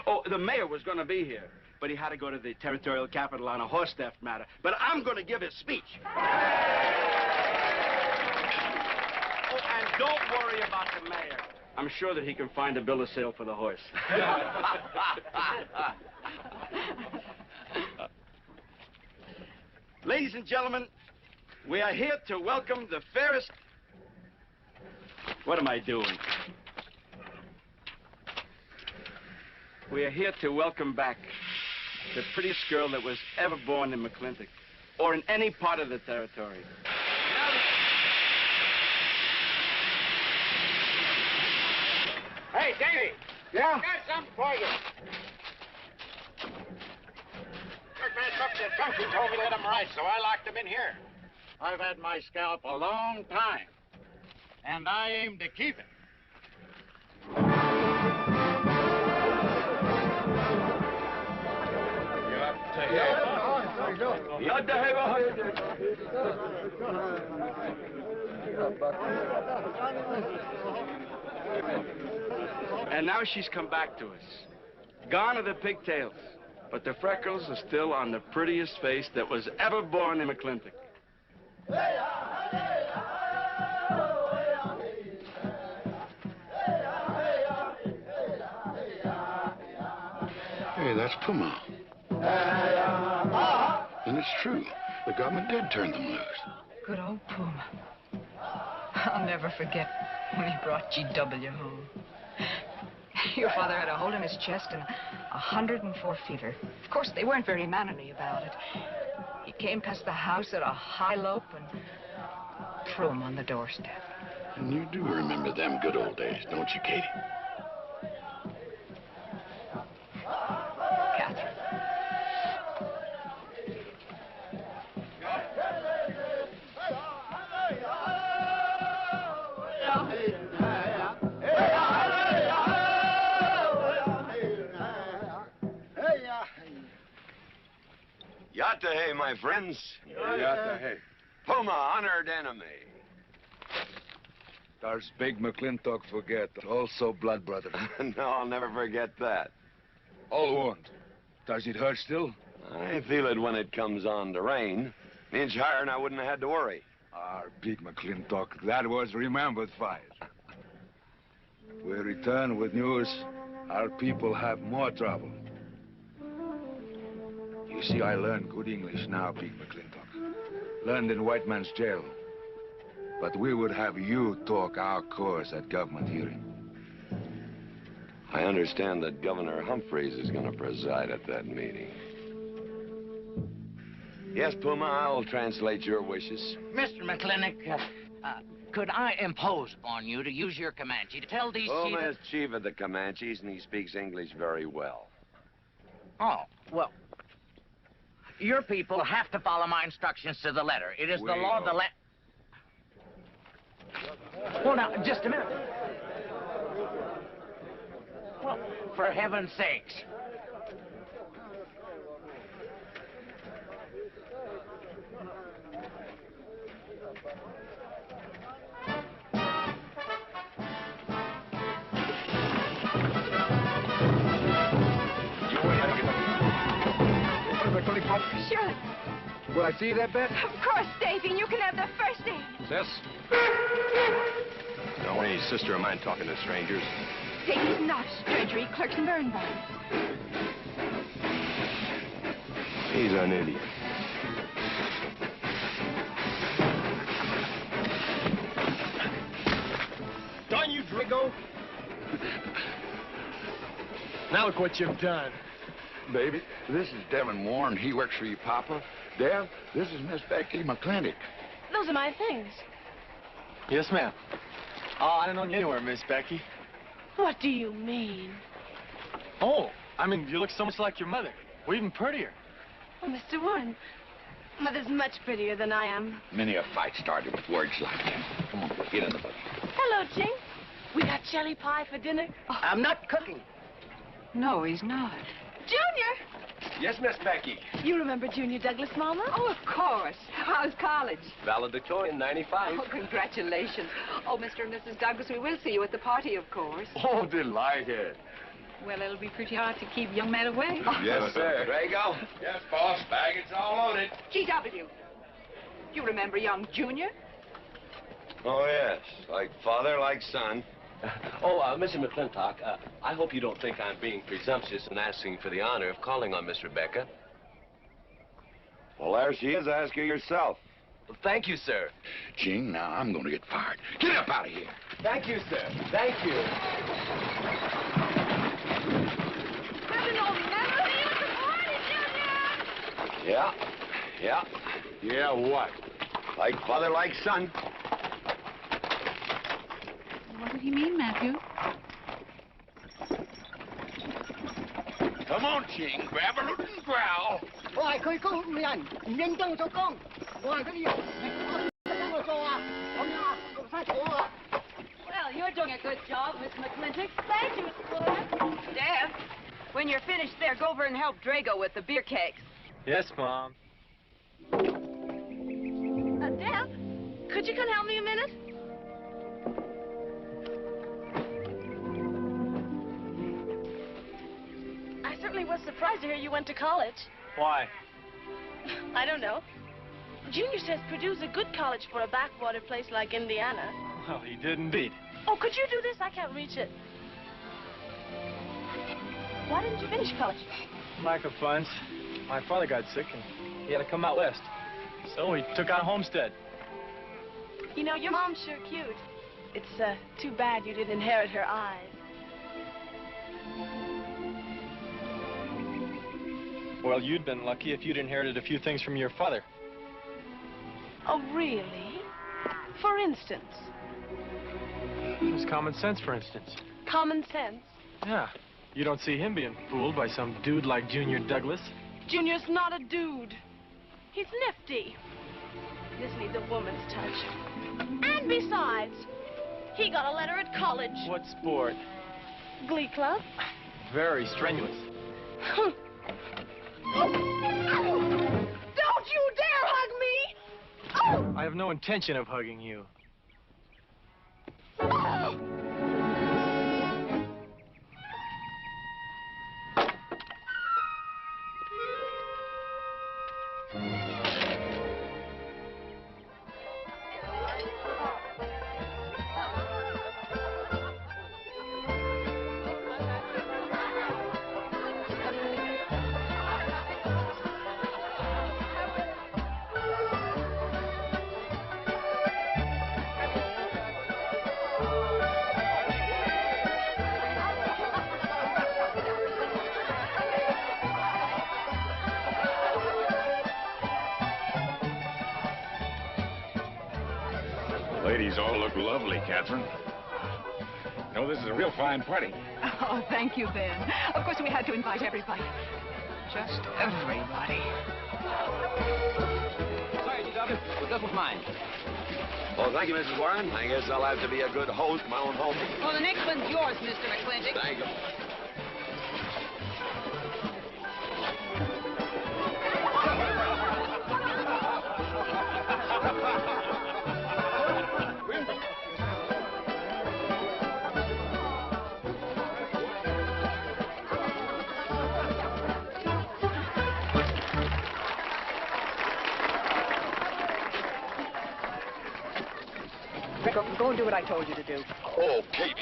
Oh, the mayor was going to be here, but he had to go to the territorial capital on a horse theft matter. But I'm going to give his speech. Oh, and don't worry about the mayor. I'm sure that he can find a bill of sale for the horse. Ladies and gentlemen, we are here to welcome the fairest... What am I doing? We are here to welcome back the prettiest girl that was ever born in Mclintock, or in any part of the territory. Hey, Davey. Yeah? Got something for you. Jerkman took the trunk. He told me to let him ride, so I locked him in here. I've had my scalp a long time, and I aim to keep it. And now she's come back to us. Gone are the pigtails, but the freckles are still on the prettiest face that was ever born in Mclintock. Hey, that's Puma. And it's true. The government did turn them loose. Good old Puma. I'll never forget when he brought GW home. Your father had a hole in his chest and 104 fever. Of course, they weren't very mannerly about it. He came past the house at a high lope and threw him on the doorstep. And you do remember them good old days, don't you, Katie? Catherine. Yatta hey, my friends. Yatta hey. Puma, honored enemy. Does big Mclintock forget? Also blood brother. No, I'll never forget that. All wound. Does it hurt still? I feel it when it comes on to rain. An inch higher and I wouldn't have had to worry. Our big Mclintock, that was remembered fire. We return with news. Our people have more trouble. You see, I learned good English now, big Mclintock. Learned in white man's jail. But we would have you talk our course at government hearing. I understand that Governor Humphreys is going to preside at that meeting. Yes, Puma, I'll translate your wishes. Mr. Mclintock, could I impose upon you to use your Comanche to tell these Puma is chief of the Comanches, and he speaks English very well. Oh, well, your people have to follow my instructions to the letter. It is the law of the land. Well, now, just a minute. Well, for heaven's sakes. Surely. Will I see that bet? Of course, Davy, and you can have the first name. Sis? No any sister of mine talking to strangers. Davy's not a stranger. He clerks in Birnbaum. He's an idiot. Darn you, Drigo! Now look what you've done. Baby, this is Devin Warren. He works for your papa. Dev, this is Miss Becky McClintock. Those are my things. Yes, ma'am. Oh, I don't know you anywhere, Miss Becky. What do you mean? Oh, I mean, you look so much like your mother. Well, even prettier. Oh, Mr. Warren, Mother's much prettier than I am. Many a fight started with words like that. Come on, get in the boat. Hello, Chink. We got jelly pie for dinner. I'm not cooking. No, he's not. Junior! Yes, Miss Becky. You remember Junior Douglas, Mama? Oh, of course. How's college? Valedictorian, 95. Oh, congratulations. Oh, Mr. and Mrs. Douglas, we will see you at the party, of course. Oh, delighted. Well, it'll be pretty hard to keep young men away. Yes, sir. Drago? Yes, boss. Baggage all loaded. G.W. You remember young Junior? Oh, yes. Like father, like son. Oh, Mr. Mclintock, I hope you don't think I'm being presumptuous in asking for the honor of calling on Miss Rebecca. Well, there she is. Ask her yourself. Well, thank you, sir. Gene, now I'm going to get fired. Get up out of here. Thank you, sir. Thank you. There's no memory at the party, Junior! Yeah. Yeah. Yeah, what? Like father, like son. What did he mean, Matthew? Come on, Gene. Grab a root and growl. Ôi, khơi câu liền, nhân dân cho con. Ngoài cái điều, Well, you're doing a good job, Miss McClintock. Thank you, sir. Deb, when you're finished there, go over and help Drago with the beer kegs. Yes, Mom. Deb, could you come help me a minute? I certainly was surprised to hear you went to college. Why? I don't know. Junior says Purdue's a good college for a backwater place like Indiana. Well, he did indeed. Oh, could you do this? I can't reach it. Why didn't you finish college? Lack of funds. My father got sick and he had to come out west. So he took out a homestead. You know, your mom's sure cute. It's too bad you didn't inherit her eyes. Well, you'd been lucky if you'd inherited a few things from your father. Oh, really? For instance? It was common sense, for instance. Common sense. Yeah. You don't see him being fooled by some dude like Junior Douglas. Junior's not a dude. He's nifty. This needs a woman's touch. And besides, he got a letter at college. What sport? Glee club. Very strenuous. Don't you dare hug me! Oh! I have no intention of hugging you. Ladies all look lovely, Catherine. You know, this is a real fine party. Oh, thank you, Ben. Of course, we had to invite everybody. Just everybody. Sorry, G.W. Well, this was mine. Oh, thank you, Mrs. Warren. I guess I'll have to be a good host of my own home. Well, the next one's yours, Mr. McClintock. Thank you. Go and do what I told you to do. Oh, Katie.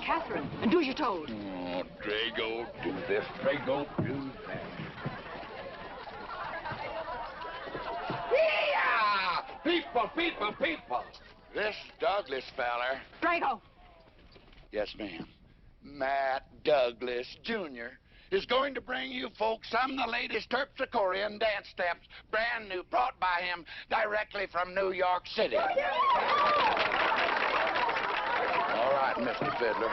Catherine, and do as you're told. Oh, Drago, do this. Drago, do that. Yeah! People, people, people. This Douglas feller. Drago. Yes, ma'am. Matt Douglas, Jr. is going to bring you folks some of the latest terpsichorean dance steps, brand new, brought by him directly from New York City. All right, Mr. Fiddler.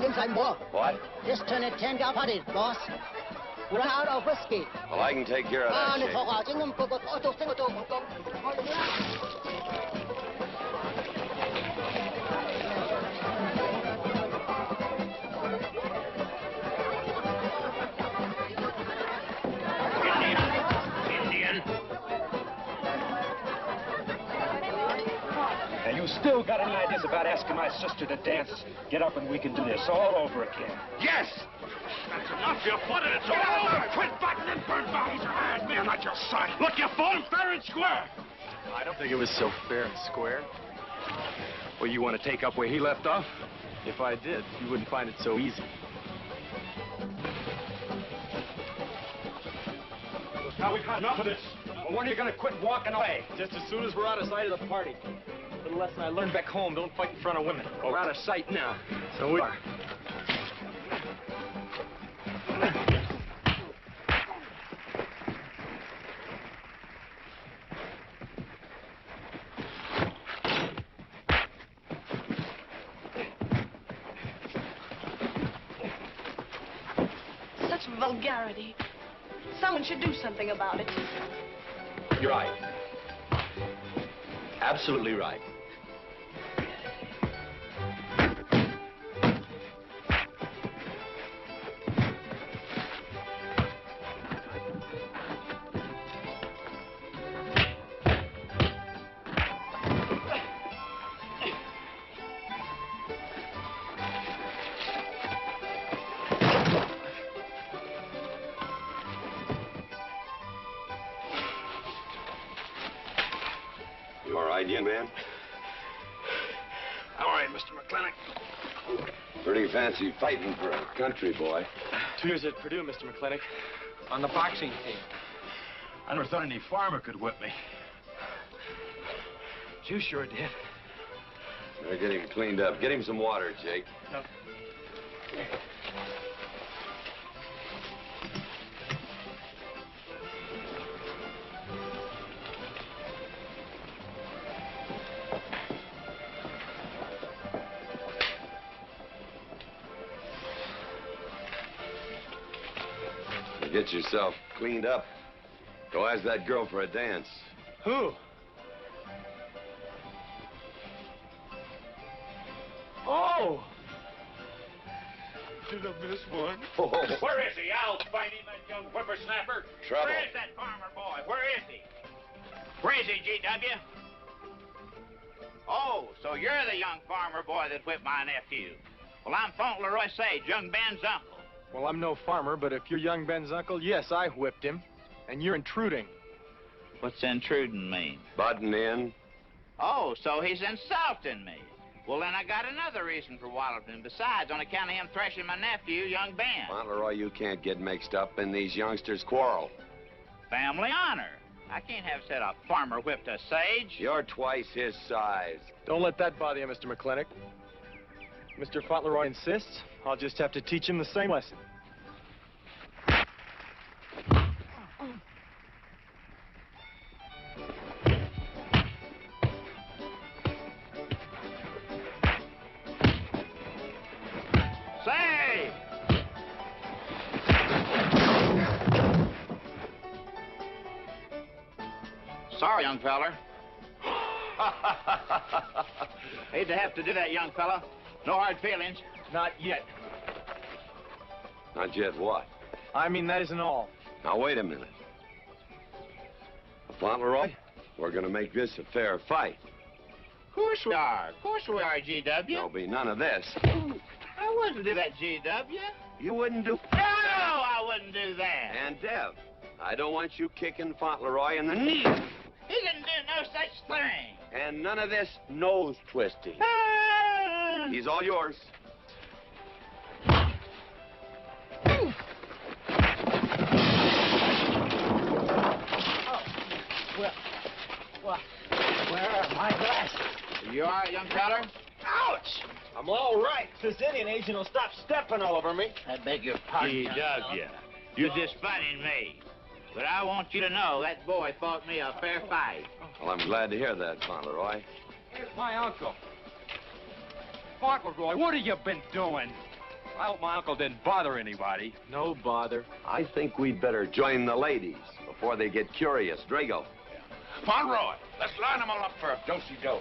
inside more. What? Just turn at 10 party, boss. We run out of whiskey. Well, I can take care of that, Jake. Indian. And you still got any ideas about asking my sister to dance? Get up and we can do this all over again. Yes! That's enough. You fought it. It's all over. Quit fighting and burn down. He's a hired man, not your son. Look, you fought him fair and square. I don't think it was so fair and square. Well, you want to take up where he left off? If I did, you wouldn't find it so easy. Now we've had enough of this. Well, when are you going to quit walking away? Just as soon as we're out of sight of the party. The lesson I learned back home, don't fight in front of women. Well, we're out of sight now. So we are. Such vulgarity. Someone should do something about it. You're right. Absolutely right. You all right, young man? All right, Mr. Mclintock. Pretty fancy fighting for a country boy. 2 years at Purdue, Mr. Mclintock. On the boxing team. I never thought any farmer could whip me. But you sure did. Better get him cleaned up. Get him some water, Jake. No. Get yourself cleaned up. Go ask that girl for a dance. Who? Oh! Did I miss one? Oh. Where is he? I'll find him, that young whippersnapper. Trouble. Where is that farmer boy? Where is he? Where is he, G.W.? Oh, so you're the young farmer boy that whipped my nephew. Well, I'm Fauntleroy Sage, young Ben's uncle. Well, I'm no farmer, but if you're young Ben's uncle, yes, I whipped him. And you're intruding. What's intruding mean? Butting in. Oh, so he's insulting me. Well, then I got another reason for walloping him. Besides, on account of him thrashing my nephew, young Ben. Fauntleroy, you can't get mixed up in these youngsters' quarrel. Family honor. I can't have said a farmer whipped a sage. You're twice his size. Don't let that bother you, Mr. Mclintock. Mr. Fauntleroy insists. I'll just have to teach him the same lesson. Say! Sorry, young feller. Hate to have to do that, young fella. No hard feelings. Not yet. Not yet what? I mean, that isn't all. Now, wait a minute. Fauntleroy, we're going to make this a fair fight. Of course we are. Of course we are, G.W. There'll be none of this. I wouldn't do that, G.W. You wouldn't do... No, I wouldn't do that. And Dev, I don't want you kicking Fauntleroy in the knee. He didn't do no such thing. And none of this nose twisting. He's all yours. Well, where are my glasses? You all right, young feller? Ouch! I'm all right. This Indian agent will stop stepping all over me. I beg your pardon. G.W. You're just funning me. But I want you to know that boy fought me a fair fight. Well, I'm glad to hear that, Fauntleroy. Here's my uncle. Fauntleroy, what have you been doing? I hope my uncle didn't bother anybody. No bother. I think we'd better join the ladies before they get curious. Drago. Monroy, let's line them all up for a do-si-do.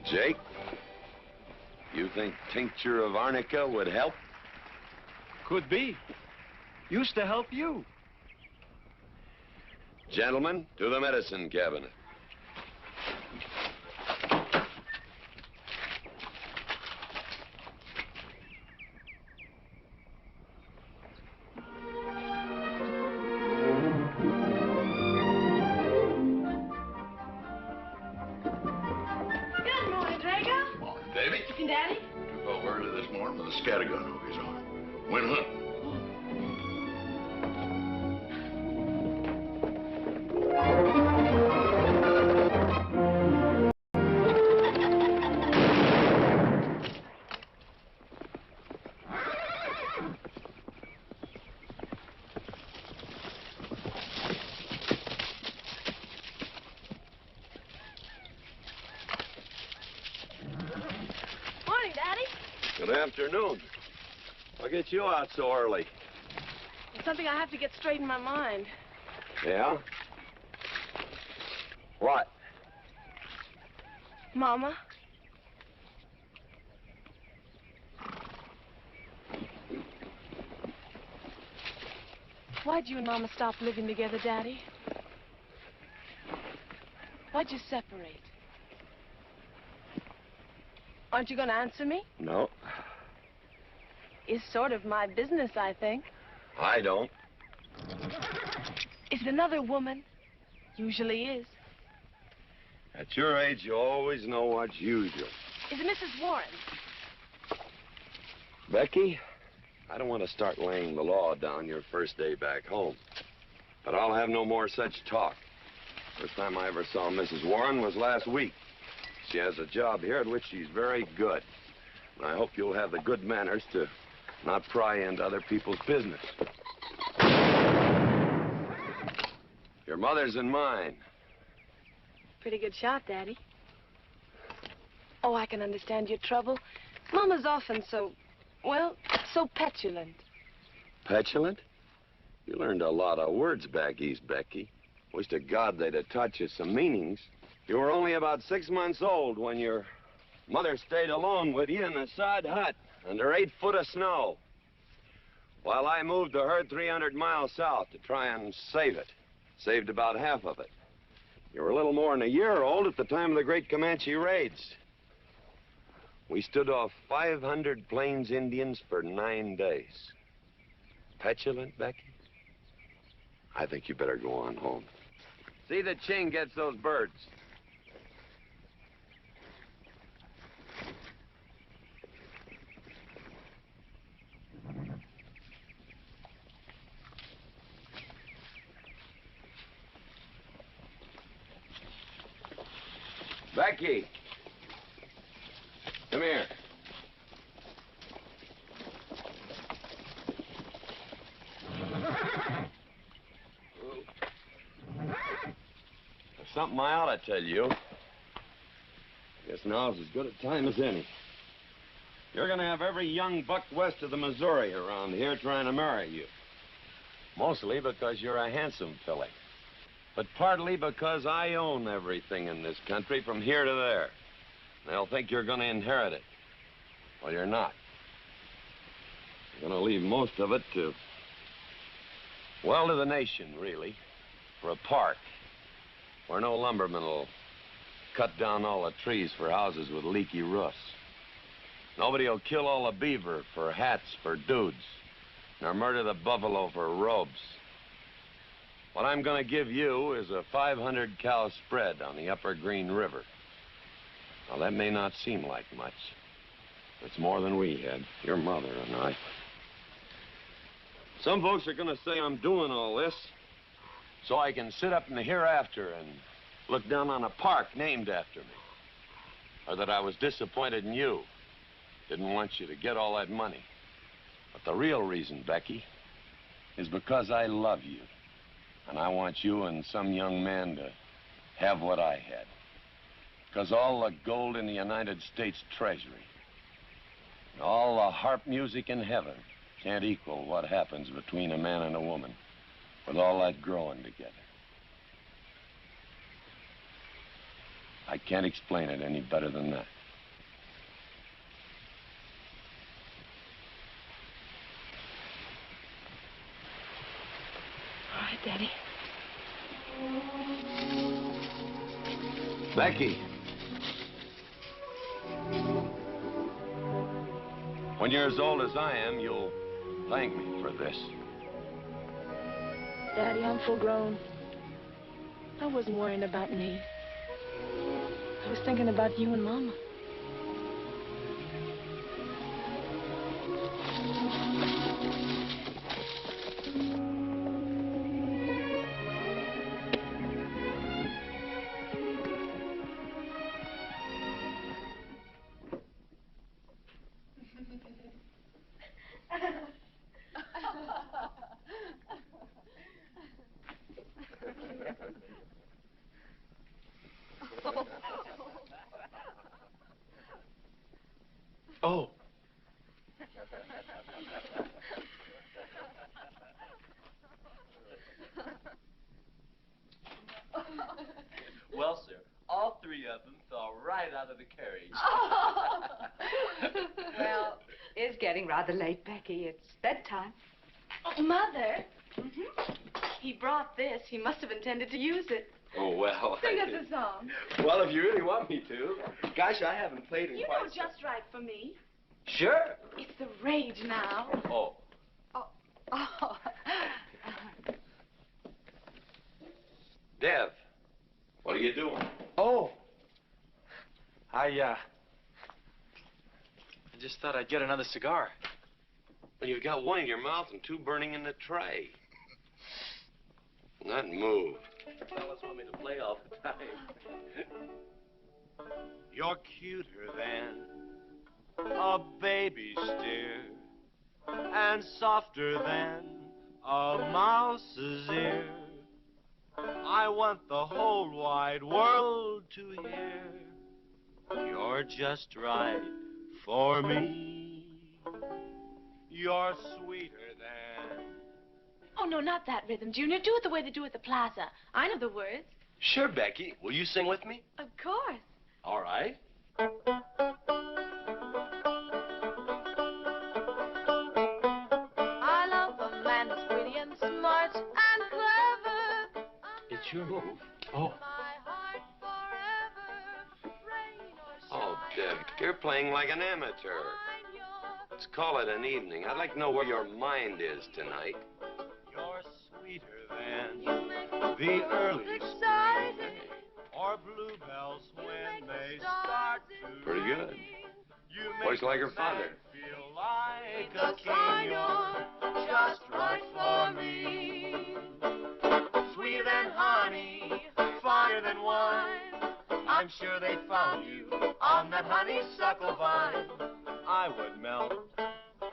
Jake, you think tincture of arnica would help? Could be. Used to help you. Gentlemen, to the medicine cabinet. Good morning, Drago. Morning, Davy. And Daddy? Took over early this morning with a scattergun over his arm. Went hunting. Morning, Daddy. Good afternoon. What gets you out so early? It's something I have to get straight in my mind. Yeah? What? Mama? Why'd you and Mama stop living together, Daddy? Why'd you separate? Aren't you going to answer me? No, It's sort of my business, I think. I don't. Is it another woman? Usually is. At your age, you always know what's usual. Is it Mrs. Warren? Becky, I don't want to start laying the law down your first day back home. But I'll have no more such talk. First time I ever saw Mrs. Warren was last week. She has a job here at which she's very good. And I hope you'll have the good manners to not pry into other people's business. Your mother's and mine. Pretty good shot, Daddy. Oh, I can understand your trouble. Mama's often so, well, so petulant. Petulant? You learned a lot of words back east, Becky. Wish to God they'd have taught you some meanings. You were only about 6 months old when your mother stayed alone with you in a sod hut under 8 foot of snow, while I moved the herd 300 miles south to try and save it. Saved about half of it. You were a little more than a year old at the time of the great Comanche raids. We stood off 500 Plains Indians for 9 days. Petulant, Becky? I think you better go on home. See that Ching gets those birds. Becky, come here. There's something I ought to tell you. I guess now's as good a time as any. You're gonna have every young buck west of the Missouri around here trying to marry you. Mostly because you're a handsome filly. But partly because I own everything in this country from here to there. They'll think you're gonna inherit it. Well, you're not. You're gonna leave most of it to, well, to the nation, really. For a park where no lumberman will cut down all the trees for houses with leaky roofs. Nobody will kill all the beaver for hats for dudes, nor murder the buffalo for robes. What I'm going to give you is a 500-cow spread on the upper Green River. Now, that may not seem like much. It's more than we had, your mother and I. Some folks are going to say I'm doing all this so I can sit up in the hereafter and look down on a park named after me. Or that I was disappointed in you. Didn't want you to get all that money. But the real reason, Becky, is because I love you. And I want you and some young man to have what I had. Because all the gold in the United States Treasury, All the harp music in heaven can't equal what happens between a man and a woman with all that growing together. I can't explain it any better than that. All right, Daddy. Becky. When you're as old as I am, you'll thank me for this. Daddy, I'm full grown. I wasn't worrying about me. I was thinking about you and Mama. Oh. Well, sir, all three of them fell right out of the carriage. Well, it's getting rather late, Becky. It's bedtime. Oh, Mother. He brought this. He must have intended to use it. Oh, well. Sing us a song. Well, if you really want me to. Gosh, I haven't played in You quite know just right for me. Sure. It's the rage now. Oh. Oh. Dev, what are you doing? Oh. I just thought I'd get another cigar. Well, you've got one in your mouth and two burning in the tray. Not move. Fellas want me to play all the time. You're cuter than a baby's steer, and softer than a mouse's ear. I want the whole wide world to hear. You're just right for me. You're sweeter than... Oh, no, not that rhythm, Junior. Do it the way they do at the plaza. I know the words. Sure, Becky. Will you sing with me? Of course. All right. I love a man who's pretty and smart and clever. It's your move. Oh. Oh, Dev, you're playing like an amateur. Let's call it an evening. I'd like to know where your mind is tonight. You're sweeter than the early spring, or bluebells when they start to Pretty good. Voice like her father. feel like a king. You're just right for me. Sweeter than honey, finer than wine. I'm sure they found you on that honeysuckle vine. I would melt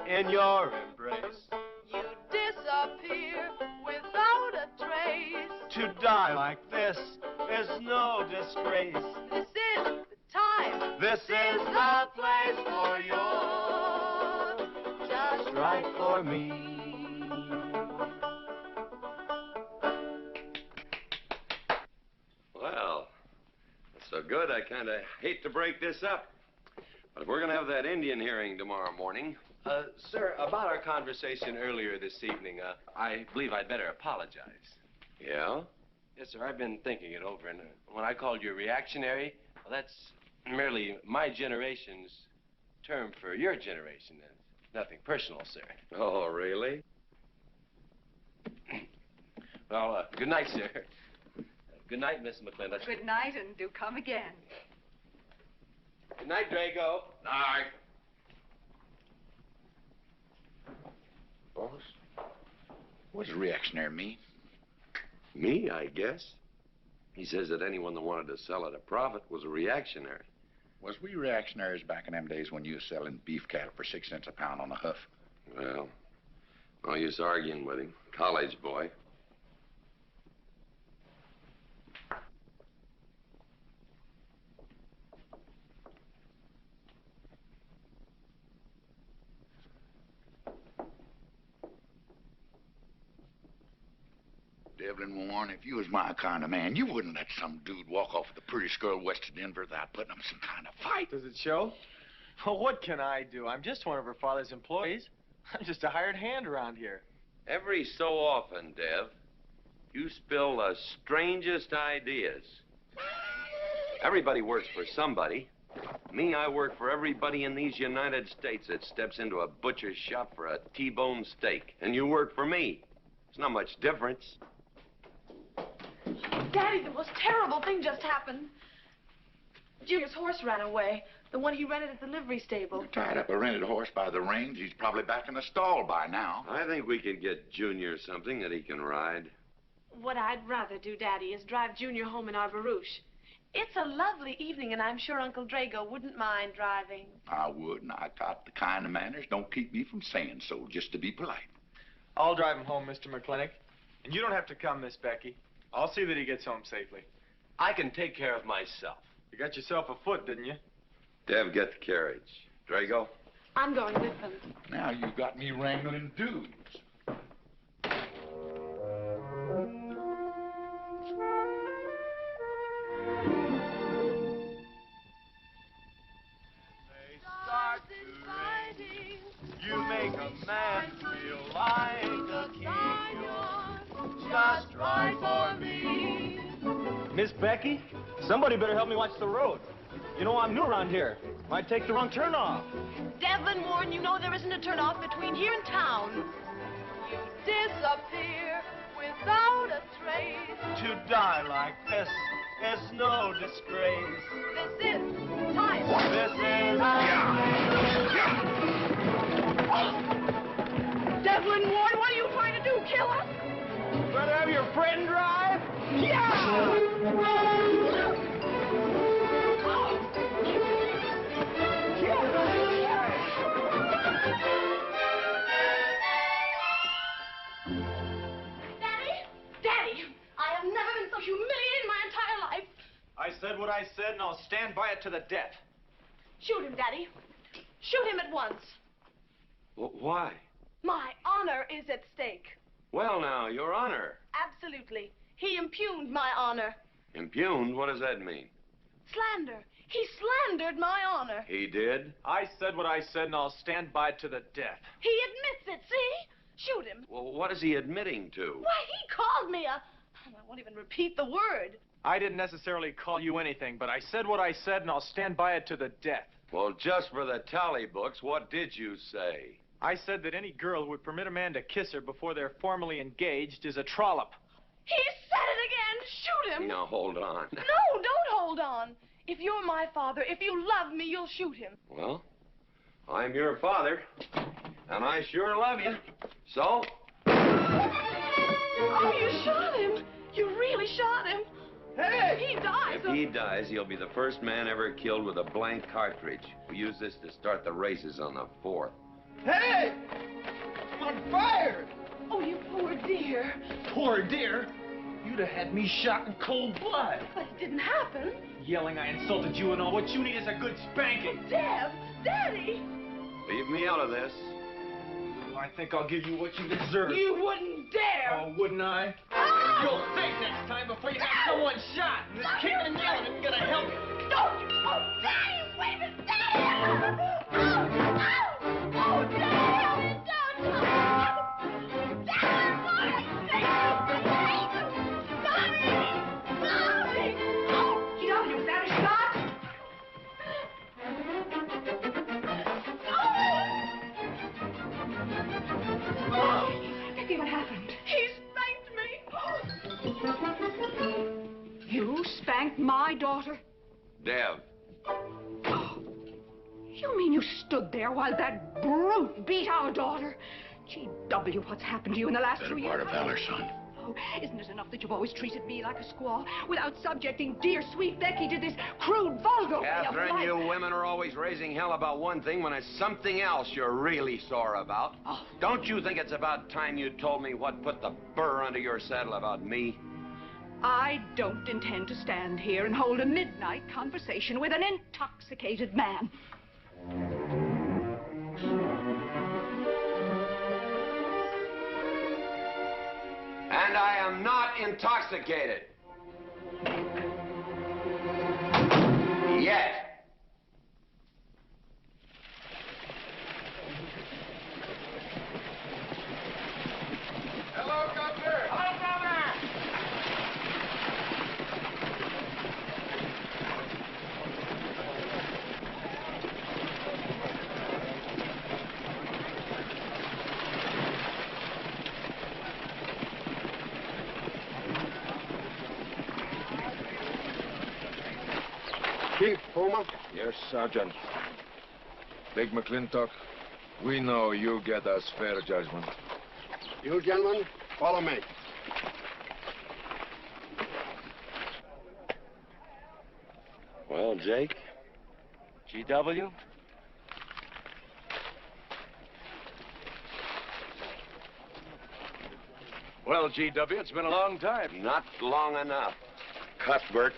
in your embrace. You disappear without a trace. To die like this is no disgrace. This is the time. This is the place for you. Just right for me. Well, that's so good, I kind of hate to break this up. But if we're going to have that Indian hearing tomorrow morning... Sir, about our conversation earlier this evening, I believe I'd better apologize. Yeah? Yes, sir, I've been thinking it over, and when I called you reactionary, well, that's merely my generation's term for your generation. Nothing personal, sir. Oh, really? Well, good night, sir. Good night, Miss Mclintock. Good night, and do come again. Good night, Drago. Night. Boss, what does reactionary mean? Me, I guess. He says that anyone that wanted to sell at a profit was a reactionary. Was we reactionaries back in them days when you was selling beef cattle for 6 cents a pound on the hoof? Well, no use arguing with him. College boy. Devlin Warren, if you was my kind of man, you wouldn't let some dude walk off with the prettiest girl west of Denver without putting up some kind of fight. Does it show? Well, what can I do? I'm just one of her father's employees. I'm just a hired hand around here. Every so often, Dev, you spill the strangest ideas. Everybody works for somebody. Me, I work for everybody in these United States that steps into a butcher's shop for a T-bone steak. And you work for me. It's not much difference. Daddy, the most terrible thing just happened. Junior's horse ran away. The one he rented at the livery stable. Tied up a rented horse by the reins. He's probably back in the stall by now. I think we could get Junior something that he can ride. What I'd rather do, Daddy, is drive Junior home in our barouche. It's a lovely evening, and I'm sure Uncle Drago wouldn't mind driving. I wouldn't. I got the kind of manners don't keep me from saying so, just to be polite. I'll drive him home, Mr. Mclintock. And you don't have to come, Miss Becky. I'll see that he gets home safely. I can take care of myself. You got yourself a foot, didn't you? Dev, get the carriage. Drago? I'm going with them. Now you got me wrangling dudes. You make a man feel like a king. Just right for me. Miss Becky, somebody better help me watch the road. You know, I'm new around here. Might take the wrong turn off. Devlin Warren, you know there isn't a turnoff between here and town. You disappear without a trace. To die like this is no disgrace. This is time. This is Devlin Warren, what are you trying to do? Kill us? Rather have your friend drive? Daddy, I have never been so humiliated in my entire life. I said what I said, and I'll stand by it to the death. Shoot him, Daddy. Shoot him at once. Why? My honor is at stake. Well, now, Your Honor. Absolutely. He impugned my honor. Impugned? What does that mean? Slander. He slandered my honor. He did? I said what I said, and I'll stand by it to the death. He admits it, see? Shoot him. Well, what is he admitting to? Why, he called me a... I won't even repeat the word. I didn't necessarily call you anything, but I said what I said, and I'll stand by it to the death. Well, just for the tally books, what did you say? I said that any girl who would permit a man to kiss her before they're formally engaged is a trollop. He said it again. Shoot him. Now, hold on. No, don't hold on. If you're my father, if you love me, you'll shoot him. Well, I'm your father, and I sure love you. So? Oh, you shot him. You really shot him. Hey! If he dies... If he dies, he'll be the first man ever killed with a blank cartridge. We use this to start the races on the 4th. Hey! I'm on fire! Oh, you poor dear. Poor dear? You'd have had me shot in cold blood. But it didn't happen. Yelling I insulted you and all. What you need is a good spanking. Dev! Daddy! Leave me out of this. I think I'll give you what you deserve. You wouldn't dare! Oh, wouldn't I? Ah! You'll think next time before you have someone shot. And this kicking and yelling isn't gonna help you. Don't you! Oh, Daddy! Wait a minute! Daddy! Oh, Daddy! Don't! Daddy! Was that a shot? Becky, what happened? He spanked me. You spanked my daughter? Dev. You mean you stood there while that brute beat our daughter? G.W., what's happened to you in the last 3 years? Part of valor, son. Oh, isn't it enough that you've always treated me like a squaw without subjecting dear, sweet Becky to this crude, vulgar way of Catherine, life? you women are always raising hell about one thing when it's something else you're really sore about. Oh. Don't you think it's about time you told me what put the burr under your saddle about me? I don't intend to stand here and hold a midnight conversation with an intoxicated man. And I am not intoxicated. Yet. Hello, Governor. Hello, Governor. Chief Puma? Yes, Sergeant. Big Mclintock, we know you get us fair judgment. You gentlemen, follow me. Well, Jake? GW? Well, GW, it's been a long time. Not long enough. Cuthbert.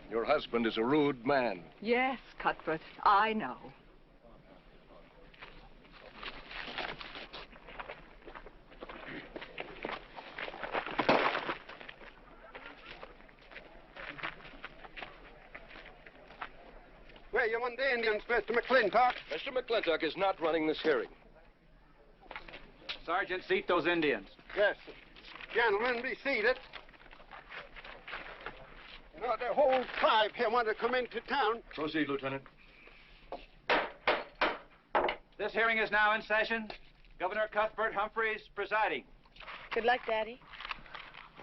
Your husband is a rude man. Yes, Cuthbert, I know. Where you want the Indians, Mr. Mclintock? Mr. Mclintock is not running this hearing. Sergeant, seat those Indians. Yes. Gentlemen, be seated. You know, the whole tribe here want to come into town. Proceed, Lieutenant. This hearing is now in session. Governor Cuthbert Humphreys presiding. Good luck, Daddy.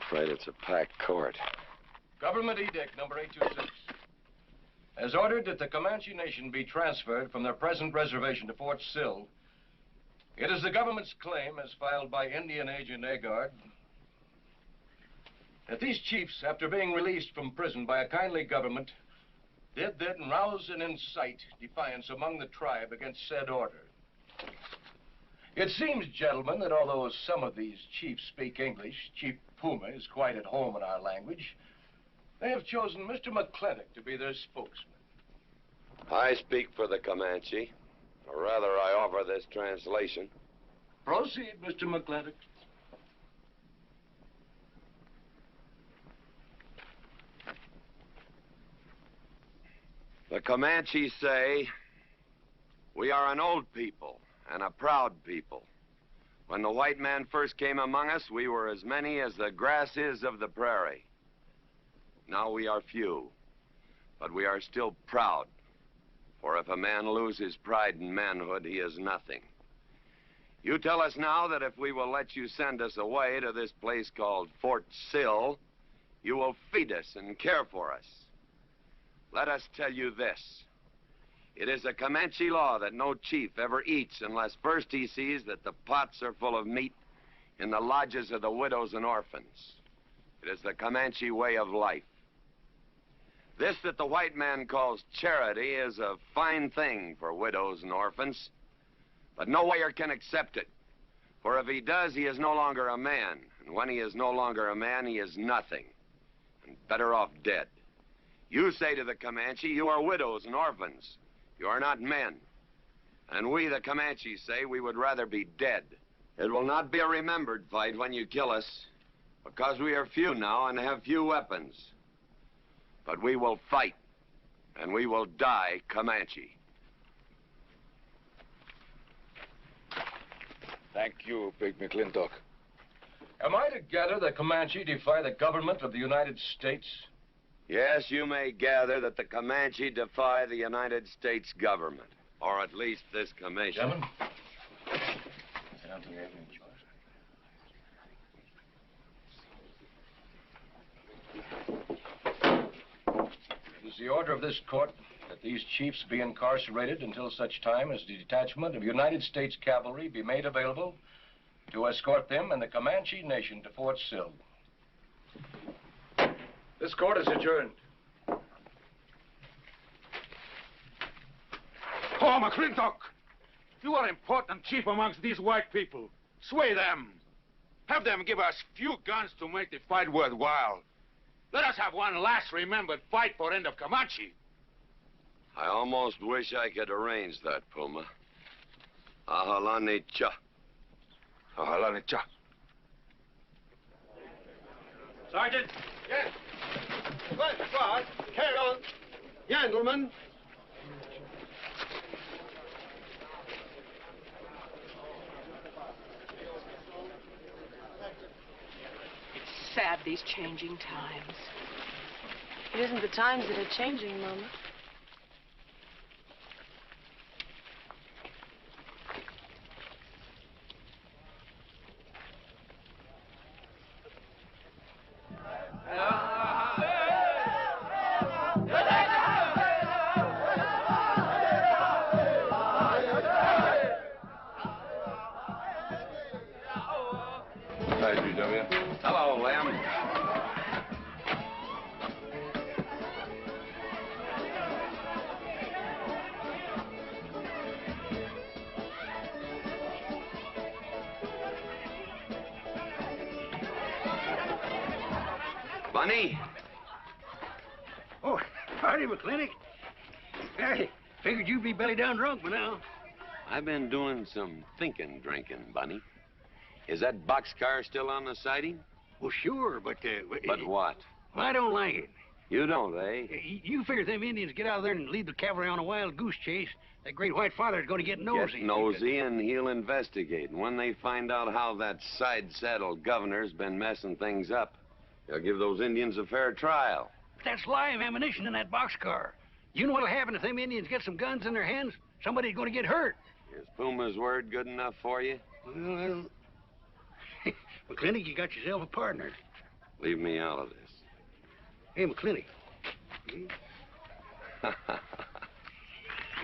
Afraid it's a packed court. Government Edict number 826 has ordered that the Comanche Nation be transferred from their present reservation to Fort Sill. It is the government's claim, as filed by Indian Agent Agard, that these chiefs, after being released from prison by a kindly government, did then rouse and incite defiance among the tribe against said order. It seems, gentlemen, that although some of these chiefs speak English, Chief Puma is quite at home in our language, they have chosen Mr. Mclintock to be their spokesman. I speak for the Comanche. Or rather, I offer this translation. Proceed, Mr. Mclintock. The Comanche say, we are an old people and a proud people. When the white man first came among us, we were as many as the grass is of the prairie. Now we are few, but we are still proud. For if a man loses pride in manhood, he is nothing. You tell us now that if we will let you send us away to this place called Fort Sill, you will feed us and care for us. Let us tell you this. It is a Comanche law that no chief ever eats unless first he sees that the pots are full of meat in the lodges of the widows and orphans. It is the Comanche way of life. This that the white man calls charity is a fine thing for widows and orphans, but no warrior can accept it. For if he does, he is no longer a man. And when he is no longer a man, he is nothing, and better off dead. You say to the Comanche, you are widows and orphans. You are not men. And we, the Comanche, say we would rather be dead. It will not be a remembered fight when you kill us, because we are few now and have few weapons. But we will fight, and we will die Comanche. Thank you, Big Mclintock. Am I to gather that Comanche defy the government of the United States? Yes, you may gather that the Comanche defy the United States government, or at least this commission. Gentlemen. It is the order of this court that these chiefs be incarcerated until such time as the detachment of United States cavalry be made available to escort them and the Comanche Nation to Fort Sill. This court is adjourned. Oh, Mclintock! You are important chief amongst these white people. Sway them. Have them give us few guns to make the fight worthwhile. Let us have one last remembered fight for end of Comanche. I almost wish I could arrange that, Puma. Ahalani cha. Sergeant? Yes. Well, Squad, carry on. Gentlemen. It's sad, these changing times. It isn't the times that are changing, Mama. Hi, GW. Hello, Lamb. Bunny? Oh, howdy, Mclintock. I figured you'd be belly down drunk by now. I've been doing some drinking, Bunny. Is that boxcar still on the siding? Well, sure, but... But what? Well, I don't like it. You don't, eh? You figure if them Indians get out there and lead the cavalry on a wild goose chase, that great white father's going to get nosy. Get nosy, and he'll investigate. And when they find out how that side-saddled governor's been messing things up, they'll give those Indians a fair trial. But that's live ammunition in that boxcar. You know what'll happen if them Indians get some guns in their hands? Somebody's going to get hurt. Is Puma's word good enough for you? Well, I don't... Mclintock, you got yourself a partner. Leave me out of this. Hey, Mclintock.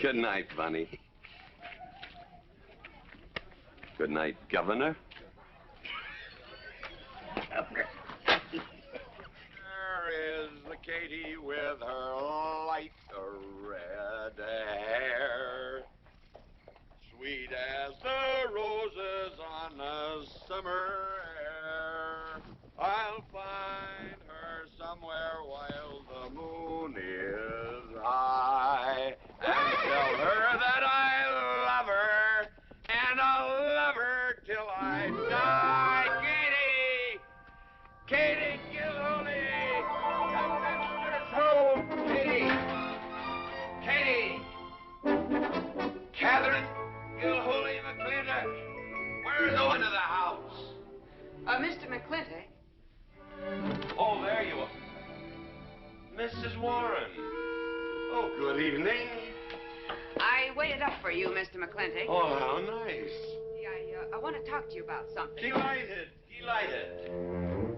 Good night, Bunny. Good night, Governor. There is the Katie with her light red hair, sweet as the roses on a summer air. I'll find her somewhere while the moon is high, and tell her that I love her, and I'll love her till I die. Katie Gilhooly! Home! Katie! Catherine Gilhooly Mclintock, where's the one to the house? Mr. Mclintock? Oh, there you are. Mrs. Warren. Oh, good evening. I waited up for you, Mr. Mclintock. Oh, how nice. See, I want to talk to you about something. Delighted.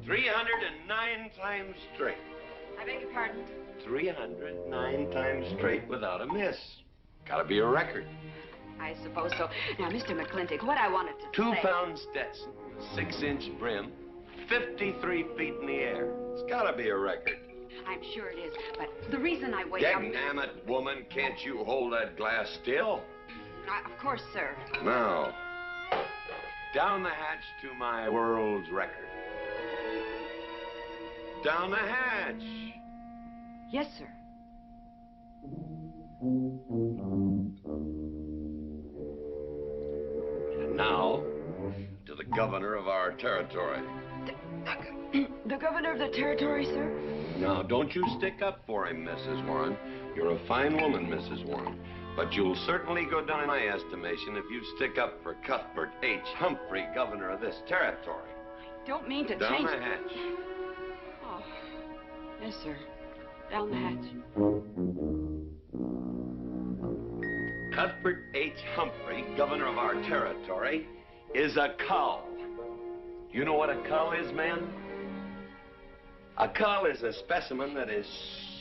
309 times straight. I beg your pardon? 309 times straight without a miss. Gotta be a record. I suppose so. Now, Mr. Mclintock, what I wanted to say... 2-pound Stetson, 6-inch brim, 53 feet in the air. It's gotta be a record. I'm sure it is, but the reason I wait up... Dammit, woman, can't you hold that glass still? Of course, sir. Now, down the hatch to my world's record. Down the hatch. Yes, sir. And now, to the governor of our territory. The governor of the territory, sir? Now, don't you stick up for him, Mrs. Warren. You're a fine woman, Mrs. Warren. But you'll certainly go down in my estimation if you stick up for Cuthbert H. Humphrey, governor of this territory. I don't mean to down change... the hatch. Oh, yes, sir. Down the hatch. Cuthbert H. Humphrey, governor of our territory, is a cull. You know what a cull is, man? A cull is a specimen that is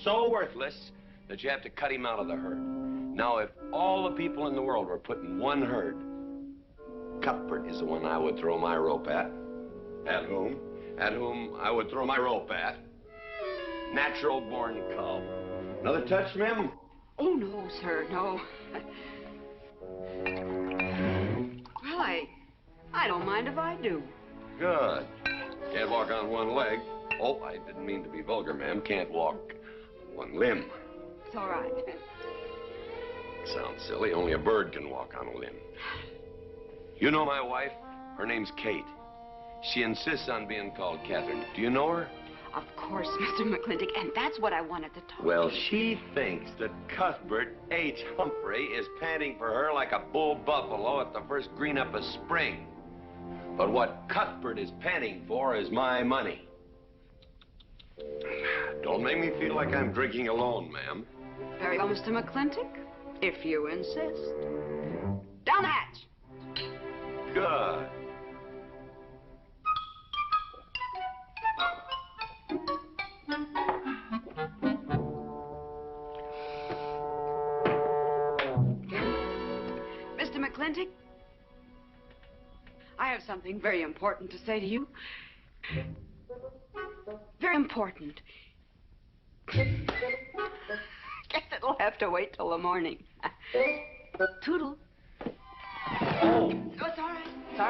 so worthless that you have to cut him out of the herd. Now, if all the people in the world were put in one herd, Cuthbert is the one I would throw my rope at. At whom I would throw my rope at. Natural-born cull. Another touch, Mim? Oh, no, sir, no. Well, I don't mind if I do. Good. Can't walk on one leg. Oh, I didn't mean to be vulgar, ma'am. Can't walk one limb. It's all right. Sounds silly. Only a bird can walk on a limb. You know my wife, Her name's Kate. She insists on being called Catherine. Do you know her? Of course, Mr. McClintock, and that's what I wanted to talk Well, to you. she thinks that Cuthbert H. Humphrey is panting for her like a bull buffalo at the first green up of spring. But what Cuthbert is panting for is my money. Don't make me feel like I'm drinking alone, ma'am. Very well, Mr. McClintock, if you insist. Down the hatch. Good. Mr. McClintock, I have something very important to say to you. Very important. Guess it'll have to wait till the morning. Toodle. Oh, it's all right. It's all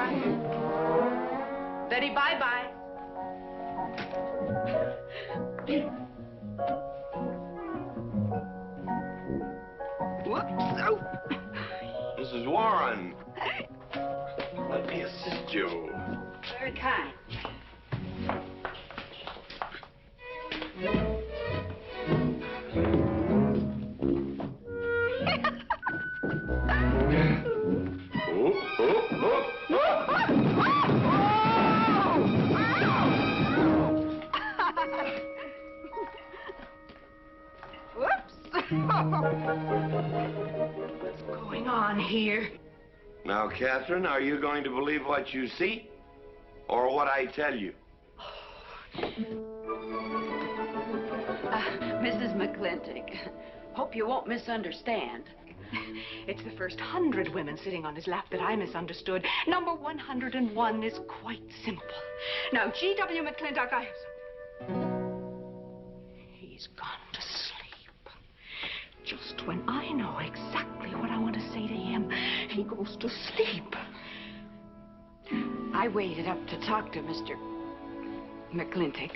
right. Betty, bye-bye. Whoops. Oh. Mrs. Warren. Let me assist you. Very kind. What's going on here? Now, Catherine, are you going to believe what you see or what I tell you? Mrs. McClintock, hope you won't misunderstand. It's the first 100 women sitting on his lap that I misunderstood. Number 101 is quite simple. Now, G.W. McClintock, I have He's gone to sleep. Just when I know exactly what I want to say to him, he goes to sleep. I waited up to talk to Mr. McClintock.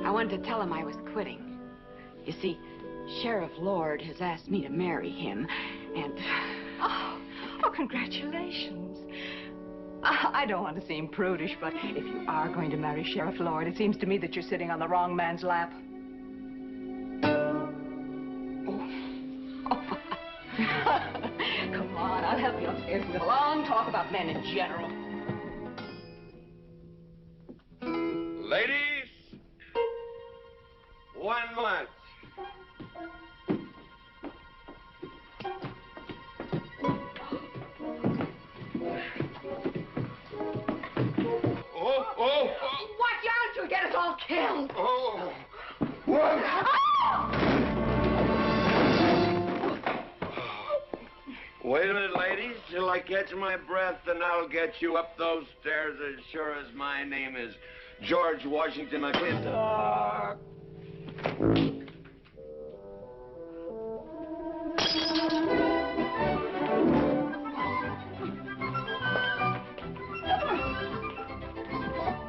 I wanted to tell him I was quitting. You see, Sheriff Lord has asked me to marry him, and... Oh, congratulations. I don't want to seem prudish, but if you are going to marry Sheriff Lord, it seems to me that you're sitting on the wrong man's lap. Come on, I'll help you upstairs with a long talk about men in general. Ladies, 1 month. Oh! Watch out, you'll get us all killed! Oh! What? Wait a minute, ladies, till I catch my breath, and I'll get you up those stairs as sure as my name is George Washington Mclintock.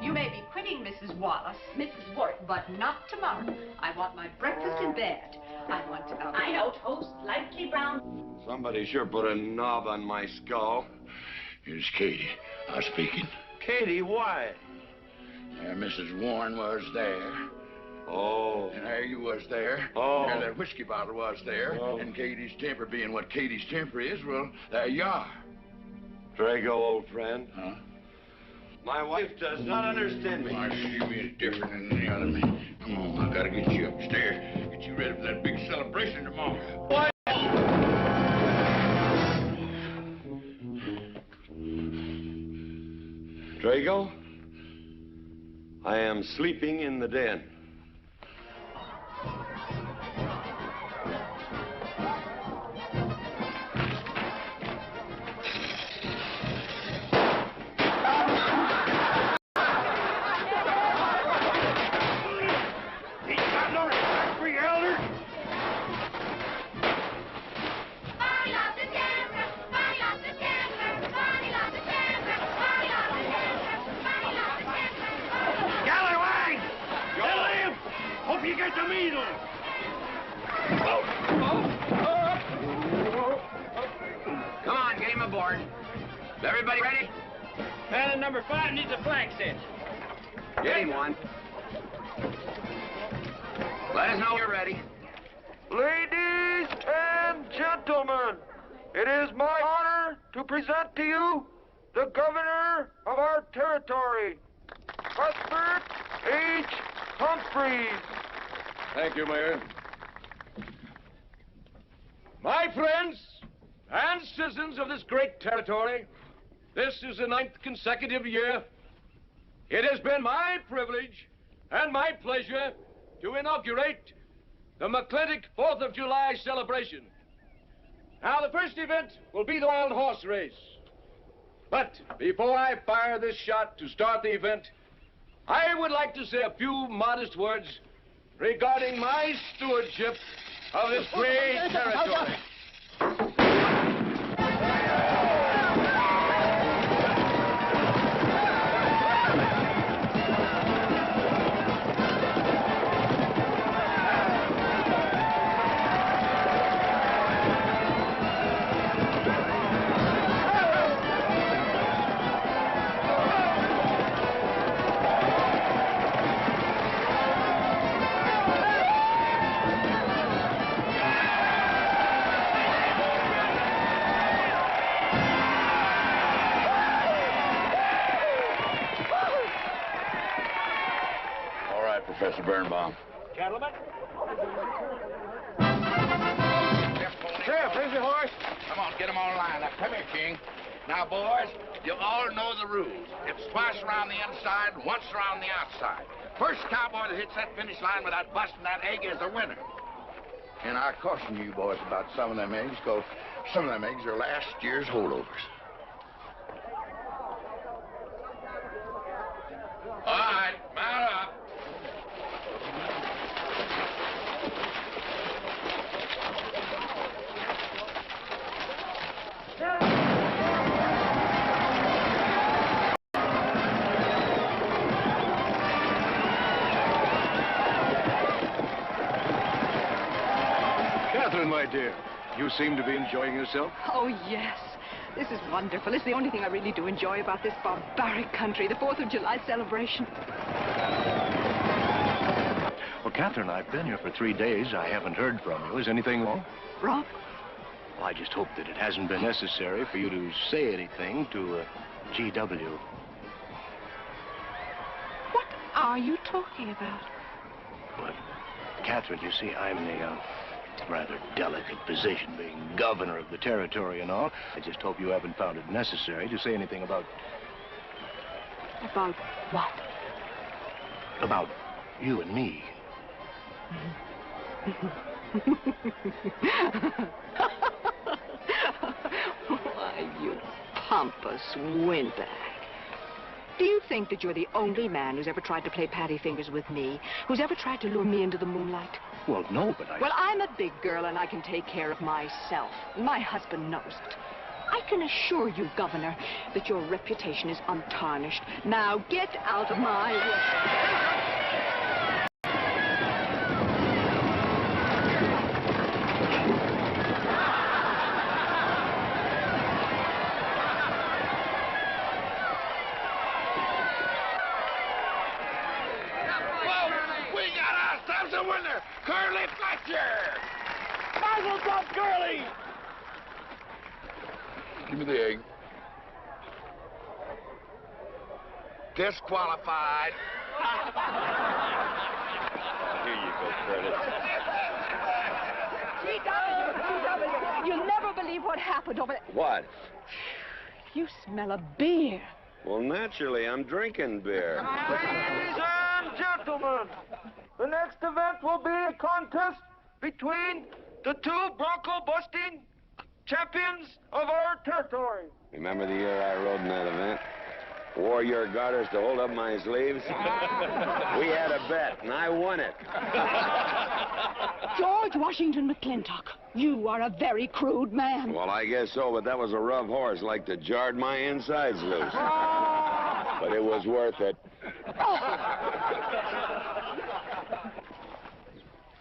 You may be quitting, Mrs. Wallace, Mrs. Wart, but not tomorrow. I want my breakfast in bed. I want to... I know, toast, lightly brown. Somebody sure put a knob on my skull. Here's Katie. I'm speaking. Katie, why? Mrs. Warren was there. Oh. And there you was there. Oh. And that whiskey bottle was there. Oh. And Katie's temper being what Katie's temper is, well, there you are. Drago, old friend. Huh? My wife does not understand me. Why, she be different than any other man. Come on, I gotta get you upstairs. Get you ready for that big celebration tomorrow. What? Drago, I am sleeping in the den. Come on, get him aboard. Is everybody ready? Man in number 5 needs a flank cinch. Get him one. Let us know you're ready. Ladies and gentlemen, it is my honor to present to you the governor of our territory, Cuthbert H. Humphreys. Thank you, Mayor. My friends and citizens of this great territory, this is the 9th consecutive year. It has been my privilege and my pleasure to inaugurate the Mclintock 4th of July celebration. Now, the first event will be the wild horse race. But before I fire this shot to start the event, I would like to say a few modest words regarding my stewardship of this great territory. Professor Birnbaum. Gentlemen. Sheriff, here's your horse. Come on, get him on line. Now, come here, King. Now, boys, you all know the rules. It's twice around the inside, once around the outside. First cowboy that hits that finish line without busting that egg is the winner. And I caution you boys about some of them eggs, because some of them eggs are last year's holdovers. All right, mount up. Catherine, my dear, you seem to be enjoying yourself. Oh, yes. This is wonderful. It's the only thing I really do enjoy about this barbaric country, the 4th of July celebration. Well, Catherine, I've been here for 3 days. I haven't heard from you. Is anything wrong? Wrong? Well, I just hope that it hasn't been necessary for you to say anything to G.W. What are you talking about? But, Catherine, you see, I'm in a rather delicate position, being governor of the territory and all. I just hope you haven't found it necessary to say anything about... About what? About you and me. Why, you pompous windbag. Do you think that you're the only man who's ever tried to play patty fingers with me, who's ever tried to lure me into the moonlight? Well, no, but Well, I'm a big girl, and I can take care of myself. My husband knows it. I can assure you, Governor, that your reputation is untarnished. Now, get out of my way. The winner, Curly Fletcher! Mazel tov, Curly! Give me the egg. Disqualified. Here you go, Curtis. G.W., you'll never believe what happened over there. What? You smell of beer. Well, naturally, I'm drinking beer. Ladies and gentlemen, the next event will be a contest between the two bronco-busting champions of our territory. Remember the year I rode in that event? Wore your garters to hold up my sleeves? We had a bet, and I won it. George Washington Mclintock, you are a very crude man. Well, I guess so, but that was a rough horse, like to jarred my insides loose. But it was worth it.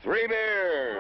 3 beers.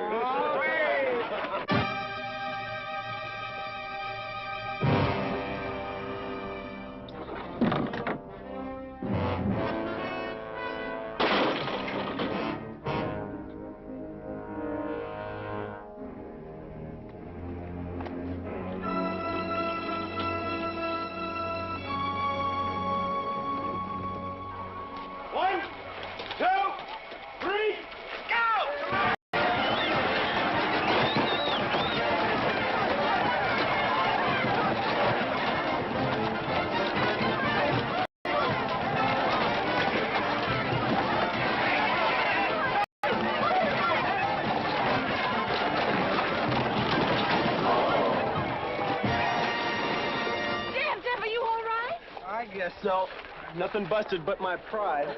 So, nothing busted but my pride.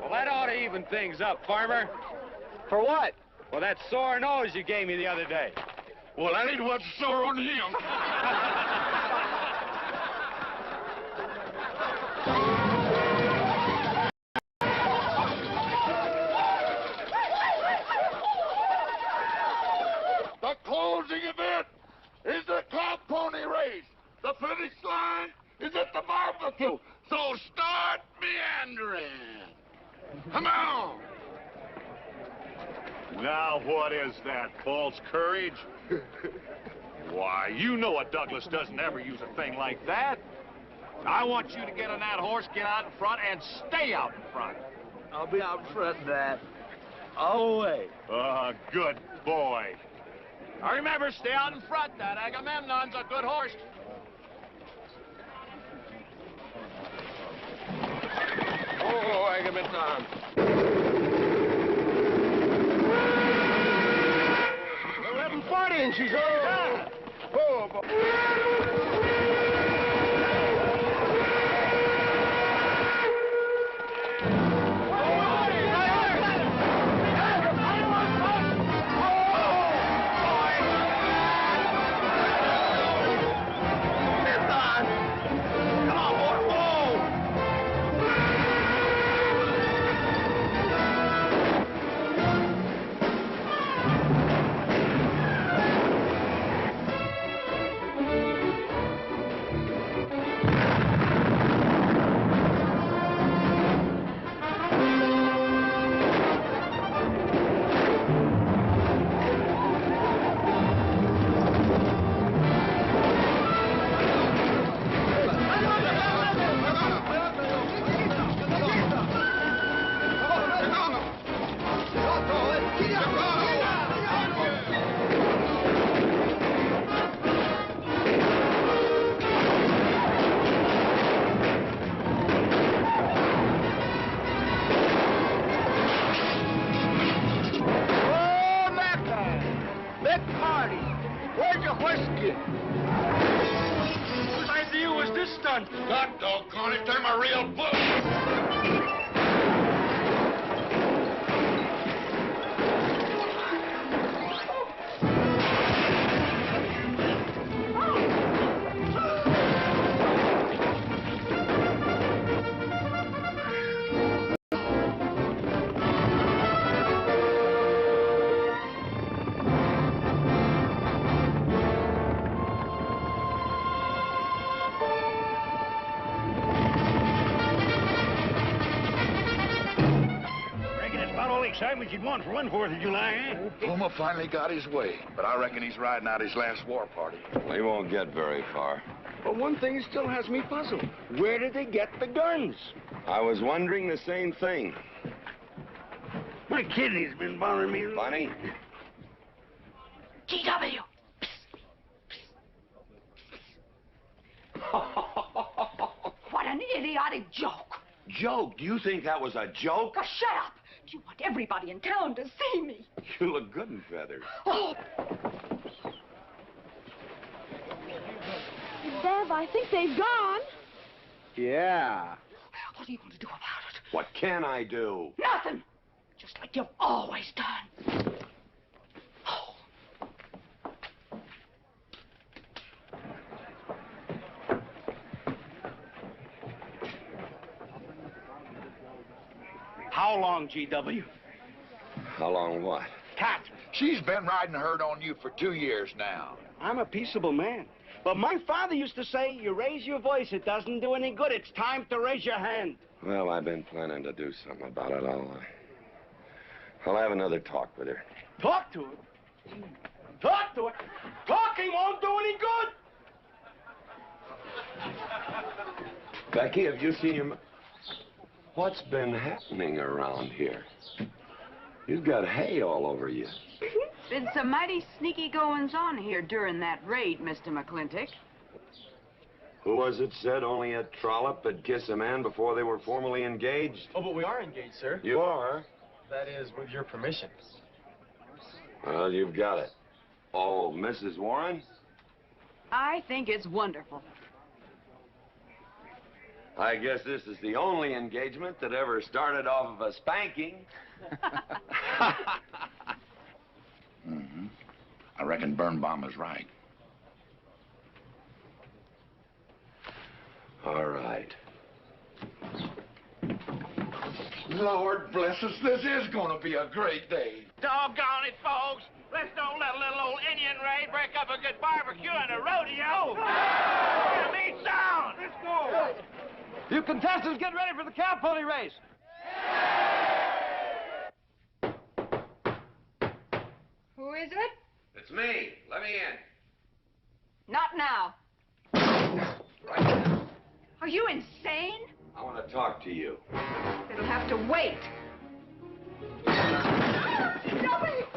Well, that ought to even things up, farmer. For what? Well, that sore nose you gave me the other day. Well, that ain't what's sore on him. The closing event is the cow pony race. The finish line is at the barbecue. So start meandering. Come on. Now, what is that, false courage? Why, you know a Douglas doesn't ever use a thing like that. I want you to get on that horse, get out in front, and stay out in front. I'll be out front, Dad. All the way. Good boy. Now remember, stay out in front. That Agamemnon's a good horse. Oh, Agamemnon. 1140 and she's all done. Oh, boy. Whose idea was this stunt? God doggone it, they're my real book. Excitement you'd want for one 4th of July, eh? Homer finally got his way, but I reckon he's riding out his last war party. He won't get very far. But one thing still has me puzzled. Where did they get the guns? I was wondering the same thing. My kidney's been bothering me. Funny? GW! What an idiotic joke. Joke? Do you think that was a joke? Oh, shut up! You want everybody in town to see me. You look good in feathers. Oh. Bev, I think they've gone. Yeah. What are you going to do about it? What can I do? Nothing. Just like you've always done. How long, GW? How long what? Catherine. She's been riding herd on you for 2 years now. I'm a peaceable man. But my father used to say, you raise your voice, it doesn't do any good. It's time to raise your hand. Well, I've been planning to do something about it. I'll have another talk with her. Talk to her? Talk to her? Talking won't do any good. Becky, have you seen your... What's been happening around here? You've got hay all over you. Been some mighty sneaky goings-on here during that raid, Mr. Mclintock. Who was it said only a trollop could kiss a man before they were formally engaged? Oh, but we are engaged, sir. You are? That is, with your permission. Well, you've got it. Oh, Mrs. Warren? I think it's wonderful. I guess this is the only engagement that ever started off of a spanking. Mm-hmm. I reckon Birnbaum is right. All right. Lord bless us, this is gonna be a great day. Doggone it, folks. Let's don't let a little old Indian raid break up a good barbecue and a rodeo. We're gonna meet sound. Let's go. You contestants, get ready for the cow pony race. Who is it? It's me. Let me in. Not now. Right now. Are you insane? I want to talk to you. It'll have to wait.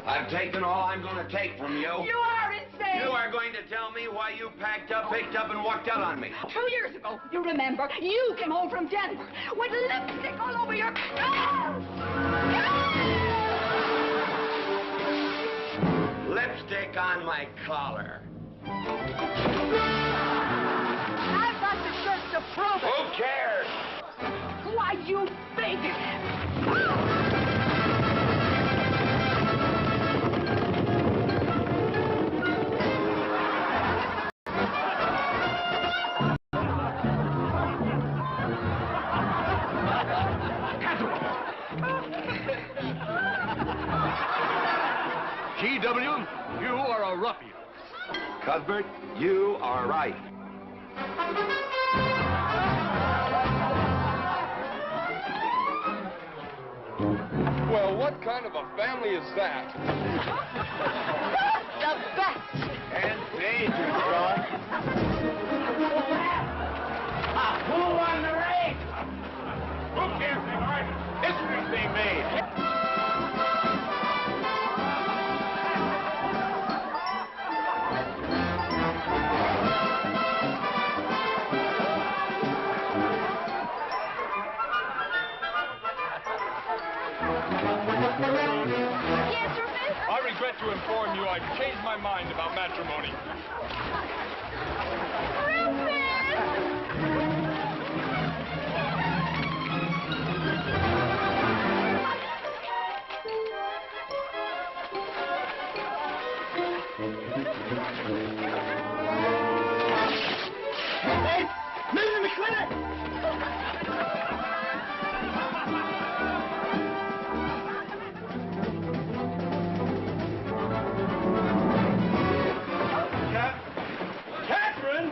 I've taken all I'm going to take from you. You are insane. You are going to tell me why you packed up, picked up, and walked out on me. 2 years ago, you remember, you came home from Denver with lipstick all over your clothes. Lipstick on my collar. I've got the shirt to prove it. Who cares? Why, you big... G.W., you are a ruffian. Cuthbert, you are right. Well, what kind of a family is that? The best. And dangerous, son. Who won the race? Who cares anymore? History's being made. I regret to inform you I've changed my mind about matrimony. Hey, Mr. Mclintock! Catherine!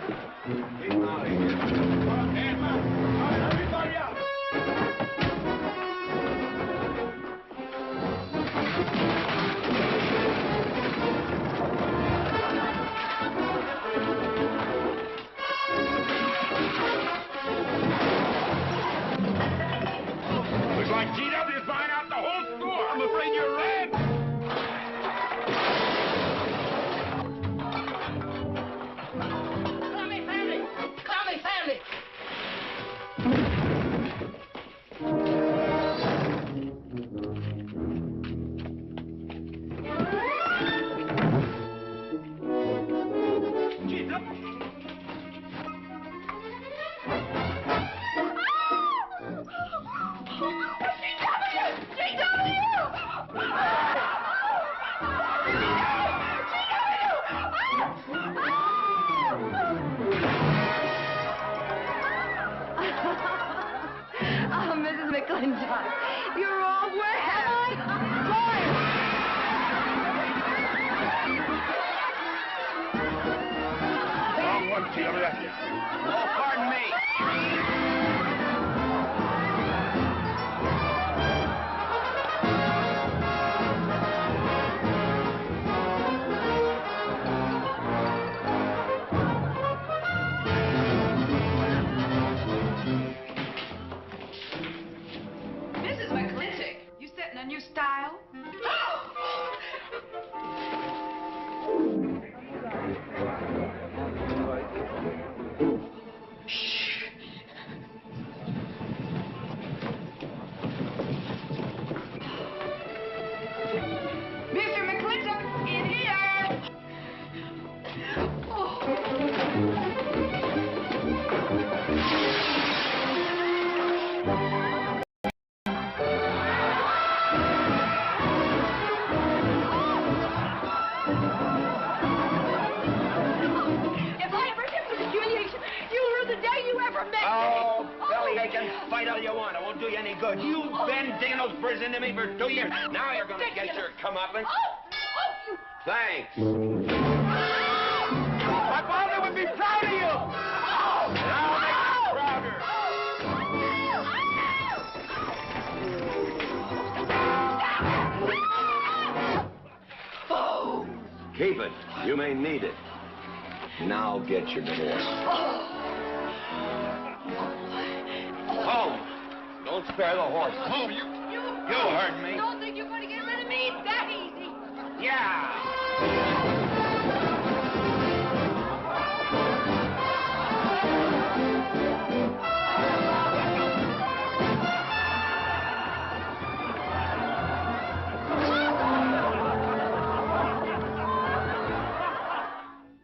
Get out of here. Everybody out! Looks like G.W.'s buying out the whole store. I'm afraid you're right. Call me family. Call me family. Oh, Mrs. Mclintock, you're all wet. Wrong one, G.W. Oh, pardon me. Mrs. Mclintock, you setting a new style? Mr. McClintock, in here! Oh. good. You've been digging those birds into me for 2 years. Now you're gonna get your comeuppance. Thanks. My father would be proud of you. I'll make you prouder. Keep it. You may need it. Now get your divorce. Home. Don't spare the horse. Home, you heard me. Don't think you're going to get rid of me that easy. Yeah.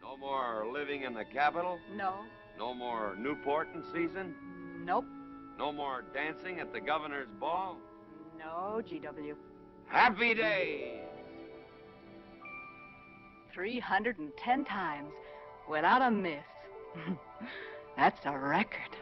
No more living in the capital? No. No more Newport in season? Nope. No more dancing at the governor's ball? No, GW. Happy days! 310 times without a miss. That's a record.